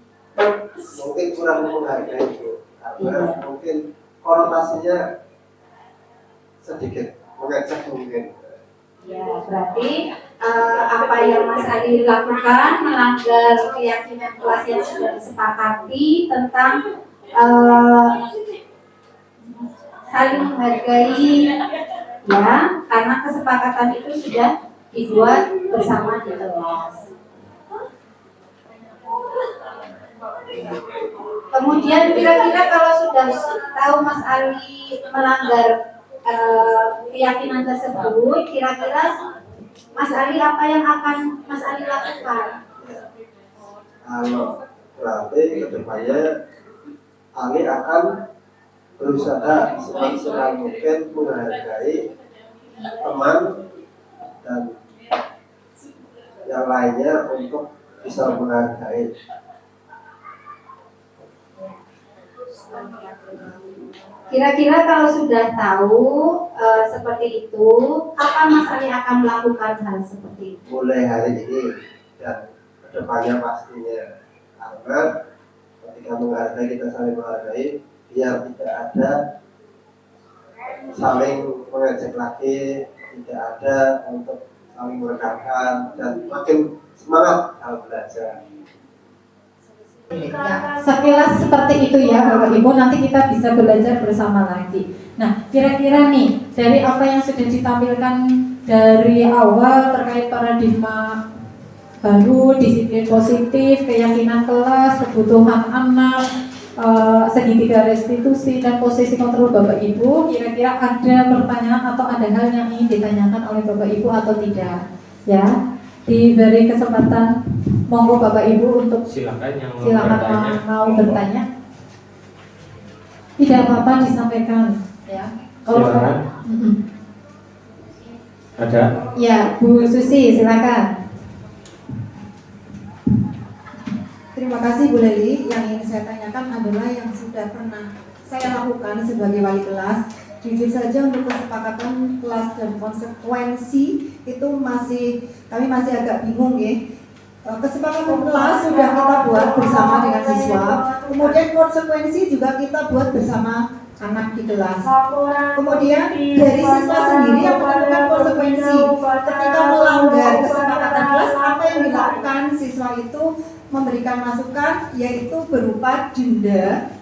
Mungkin kurang menghargai itu, karena mungkin konotasinya sedikit mengecek mungkin. Ya, berarti apa yang Mas Ali lakukan melanggar keyakinan kelas yang sudah disepakati tentang eh, saling menghargai, ya, karena kesepakatan itu sudah dibuat bersama di kelas. Kemudian kira-kira kalau sudah tahu Mas Ali melanggar keyakinan tersebut, kira-kira Mas Ali apa yang akan Mas Ali lakukan? Kalau berarti kedepannya Ali akan berusaha semaksimal mungkin menghargai teman dan yang lainnya untuk bisa menghargai. Kira-kira kalau sudah tahu seperti itu, apa Mas Ali akan melakukan hal seperti itu? Mulai hari ini dan kedepannya pastinya, karena ketika menghargai kita saling menghargai, biar tidak ada saling mengejek lagi, tidak ada untuk saling merendahkan dan makin semangat dalam belajar. Ya, sekilas seperti itu ya Bapak Ibu, nanti kita bisa belajar bersama lagi. Nah, kira-kira nih dari apa yang sudah ditampilkan dari awal terkait paradigma baru, disiplin positif, keyakinan kelas, kebutuhan anak, segitiga restitusi dan posisi kontrol Bapak Ibu, kira-kira ada pertanyaan atau ada hal yang ingin ditanyakan oleh Bapak Ibu atau tidak? Ya, diberi kesempatan, monggo Bapak Ibu untuk Silakan yang mau bertanya. Tidak apa-apa disampaikan, ya. Silakan. Ada? Ya, Bu Susi, silakan. Terima kasih Bu Leli. Yang ingin saya tanyakan adalah yang sudah pernah saya lakukan sebagai wali kelas. Jujur saja untuk kesepakatan kelas dan konsekuensi itu kami masih agak bingung ya. Kesepakatan kelas sudah kita buat bersama dengan siswa, kemudian konsekuensi juga kita buat bersama anak di kelas. Kemudian dari siswa sendiri yang menentukan konsekuensi. Ketika melanggar kesepakatan kelas, apa yang dilakukan siswa itu memberikan masukan, yaitu berupa denda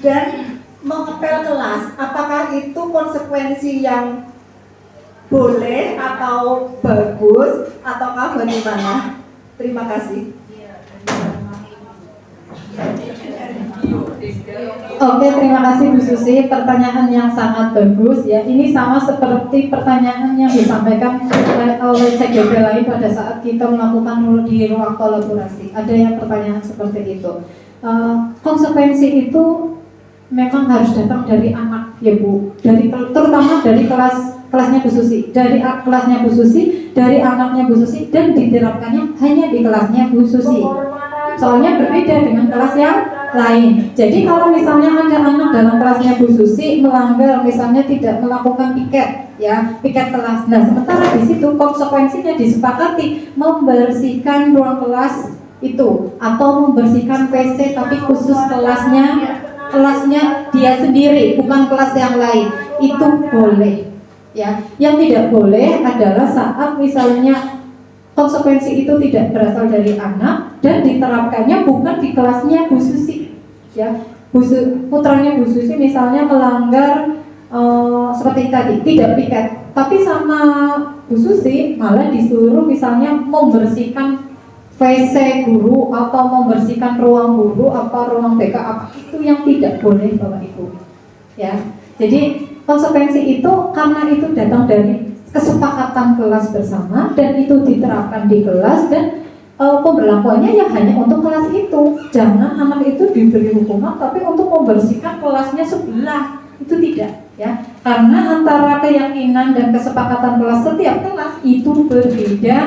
dan mengepel kelas. Apakah itu konsekuensi yang boleh atau bagus ataukah bagaimana? Terima kasih. Oke, terima kasih Bu Susi. Pertanyaan yang sangat bagus ya. Ini sama seperti pertanyaan yang disampaikan oleh CGP lain pada saat kita melakukan di ruang kolaborasi. Ada yang pertanyaan seperti itu. Konsekuensi itu memang harus datang dari anak ya Bu, terutama dari kelasnya Bu Susi, dari kelasnya Bu Susi, dari anaknya Bu Susi, dan diterapkannya hanya di kelasnya Bu Susi. Soalnya berbeda dengan kelas yang lain. Jadi kalau misalnya ada anak dalam kelasnya Bu Susi melanggar, misalnya tidak melakukan piket, ya piket kelas. Nah, sementara di situ konsekuensinya disepakati membersihkan ruang kelas itu atau membersihkan WC, tapi khusus kelasnya dia sendiri, bukan kelas yang lain. Itu boleh. Ya, yang tidak boleh adalah saat misalnya konsekuensi itu tidak berasal dari anak dan diterapkannya bukan di kelasnya Bu Susi. Ya, putranya Bu Susi misalnya melanggar seperti tadi, tidak piket, tapi sama Bu Susi malah disuruh misalnya membersihkan WC guru atau membersihkan ruang guru apa ruang BK apa, itu yang tidak boleh Bapak Ibu. Ya, jadi konsekuensi itu karena itu datang dari kesepakatan kelas bersama dan itu diterapkan di kelas dan pemberlakuannya ya hanya untuk kelas itu. Jangan anak itu diberi hukuman tapi untuk membersihkan kelasnya sebelah, itu tidak ya. Karena antara keyakinan dan kesepakatan kelas setiap kelas itu berbeda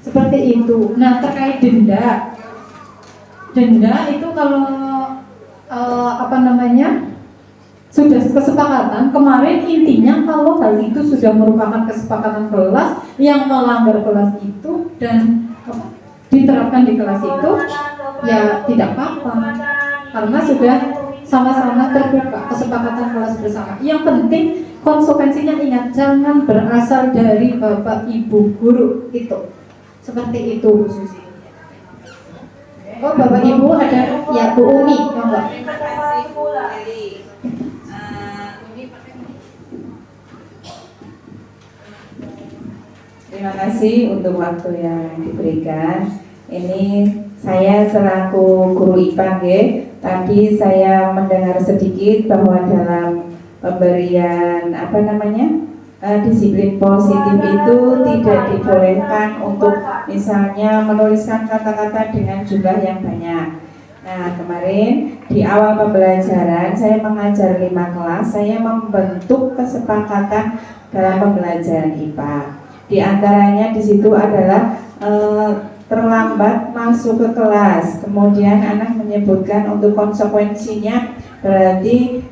seperti itu. Nah, terkait denda itu kalau sudah kesepakatan kemarin, intinya kalau hal itu sudah merupakan kesepakatan kelas yang melanggar kelas itu dan diterapkan di kelas itu, ya tidak apa-apa karena sudah sama-sama terbuka kesepakatan kelas bersama. Yang penting konsekuensinya ingat, jangan berasal dari Bapak Ibu guru itu. Seperti itu Bu Susi. Oh, Bapak Ibu ada ya Bu Umi, monggo. Terima kasih untuk waktu yang diberikan. Ini saya selaku guru IPA, tadi saya mendengar sedikit bahwa dalam pemberian disiplin positif itu tidak dibolehkan untuk misalnya menuliskan kata-kata dengan jumlah yang banyak. Nah, kemarin di awal pembelajaran saya mengajar 5 kelas, saya membentuk kesepakatan dalam pembelajaran IPA. Di antaranya di situ adalah terlambat masuk ke kelas, kemudian anak menyebutkan untuk konsekuensinya berarti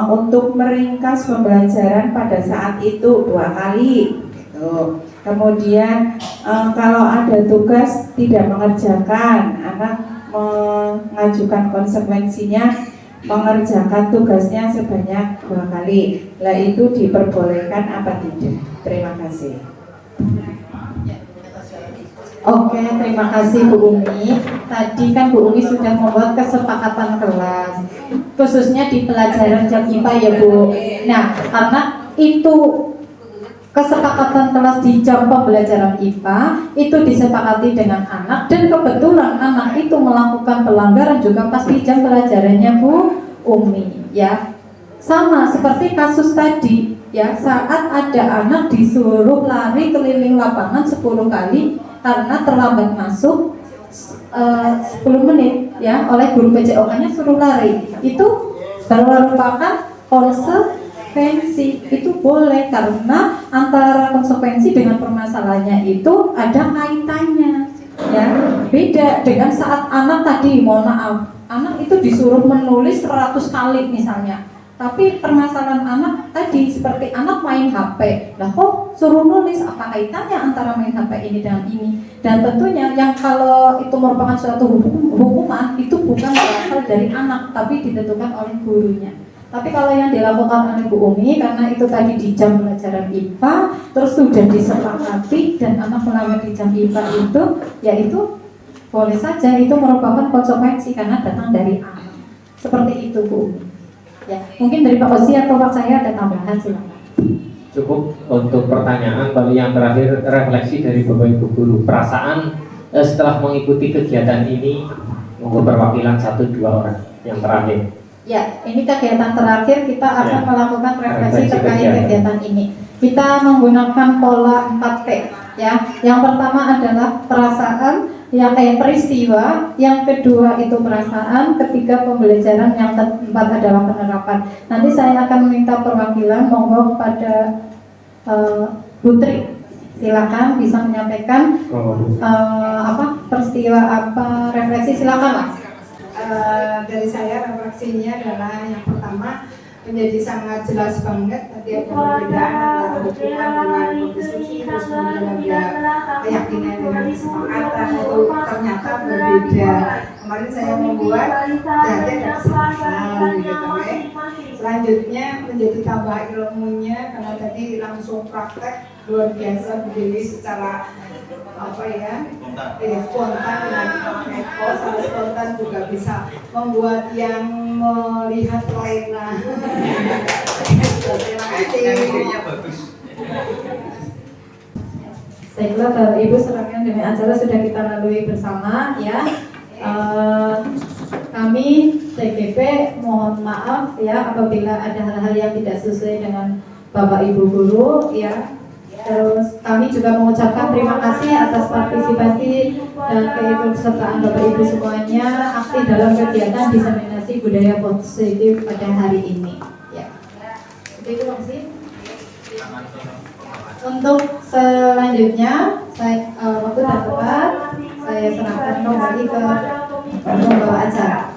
untuk meringkas pembelajaran pada saat itu 2 kali gitu. Kemudian kalau ada tugas tidak mengerjakan, anak mengajukan konsekuensinya mengerjakan tugasnya sebanyak 2 kali. Lah itu diperbolehkan apa tidak? Terima kasih. Oke, terima kasih Bu Umi. Tadi kan Bu Umi sudah membuat kesepakatan kelas, khususnya di pelajaran jam IPA ya Bu. Nah, karena itu kesepakatan kelas di jam pembelajaran IPA itu disepakati dengan anak, dan kebetulan anak itu melakukan pelanggaran juga pas di jam pelajarannya Bu Umi ya. Sama seperti kasus tadi ya, saat ada anak disuruh lari keliling lapangan 10 kali karena terlambat masuk 10 menit ya oleh guru PJOK-nya suruh lari, itu merupakan konsekuensi. Itu boleh karena antara konsekuensi dengan permasalahannya itu ada kaitannya ya. Beda dengan saat anak tadi, mohon maaf, anak itu disuruh menulis 100 kali misalnya, tapi permasalahan anak tadi seperti anak main HP, lah kok suruh nulis, apa kaitannya antara main HP ini dengan ini? Dan tentunya yang kalau itu merupakan suatu hukuman itu bukan berasal dari anak, tapi ditentukan oleh gurunya. Tapi kalau yang dilakukan oleh Bu Umi, karena itu tadi di jam pelajaran IPA, terus sudah disepakati dan anak melanggar di jam IPA itu, ya itu boleh saja, itu merupakan konsekuensi karena datang dari anak. Seperti itu Bu Umi. Ya, mungkin dari Pak Osi atau Pak saya ada tambahan, silakan. Cukup untuk pertanyaan. Lalu yang terakhir, refleksi dari Bapak Ibu guru, perasaan setelah mengikuti kegiatan ini, monggo perwakilan 1-2 orang yang terakhir. Ya, ini kegiatan terakhir kita akan melakukan refleksi terkait kegiatan. kegiatan ini. Kita menggunakan pola 4P ya. Yang pertama adalah perasaan, yang peristiwa, yang kedua itu perasaan, ketiga pembelajaran, yang keempat adalah penerapan. Nanti saya akan minta perwakilan, monggo kepada Putri, silakan bisa menyampaikan peristiwa apa, refleksi, silakan Mas. Dari saya refleksinya adalah yang pertama menjadi sangat jelas banget tadi ada perbedaan antara hukuman dengan berdiskusi, terus kemudian ada keyakinan dengan kesepakatan itu ternyata berbeda. Kemarin saya membuat jadi ada kesalahan gitu kan. Selanjutnya menjadi tambah ilmunya karena tadi langsung praktek luar biasa berdiri secara spontan dengan Eko, sampai spontan juga bisa membuat yang melihat lena. Terima kasih. Saya kira Bapak Ibu serangkaian demi acara sudah kita lalui bersama ya. Kami TGP mohon maaf ya apabila ada hal-hal yang tidak sesuai dengan Bapak Ibu guru ya. Terus kami juga mengucapkan terima kasih atas partisipasi dan keikutsertaan Bapak Ibu semuanya aktif dalam kegiatan diseminasi budaya positif pada hari ini. Ya. Terima kasih. Untuk selanjutnya, waktu dan tempat saya serahkan kembali ke pembawa acara.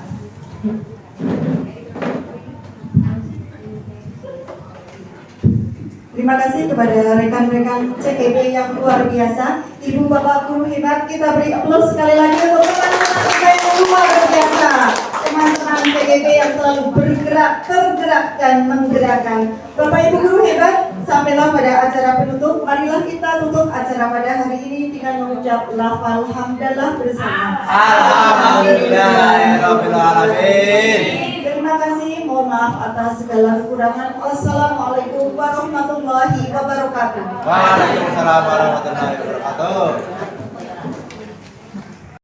Terima kasih kepada rekan-rekan CKB yang luar biasa, Ibu Bapak guru hebat. Kita beri aplaus sekali lagi untuk teman-teman kita yang luar biasa, teman-teman CKB yang selalu bergerak, tergerak dan menggerakkan. Bapak Ibu guru hebat, Sampailah pada acara penutup. Marilah kita tutup acara pada hari ini dengan mengucap lafal hamdalah bersama. Alhamdulillahirabbil alamin. Terima kasih, mohon maaf atas segala kekurangan. Wassalamualaikum warahmatullahi wabarakatuh. Waalaikumsalam warahmatullahi wabarakatuh.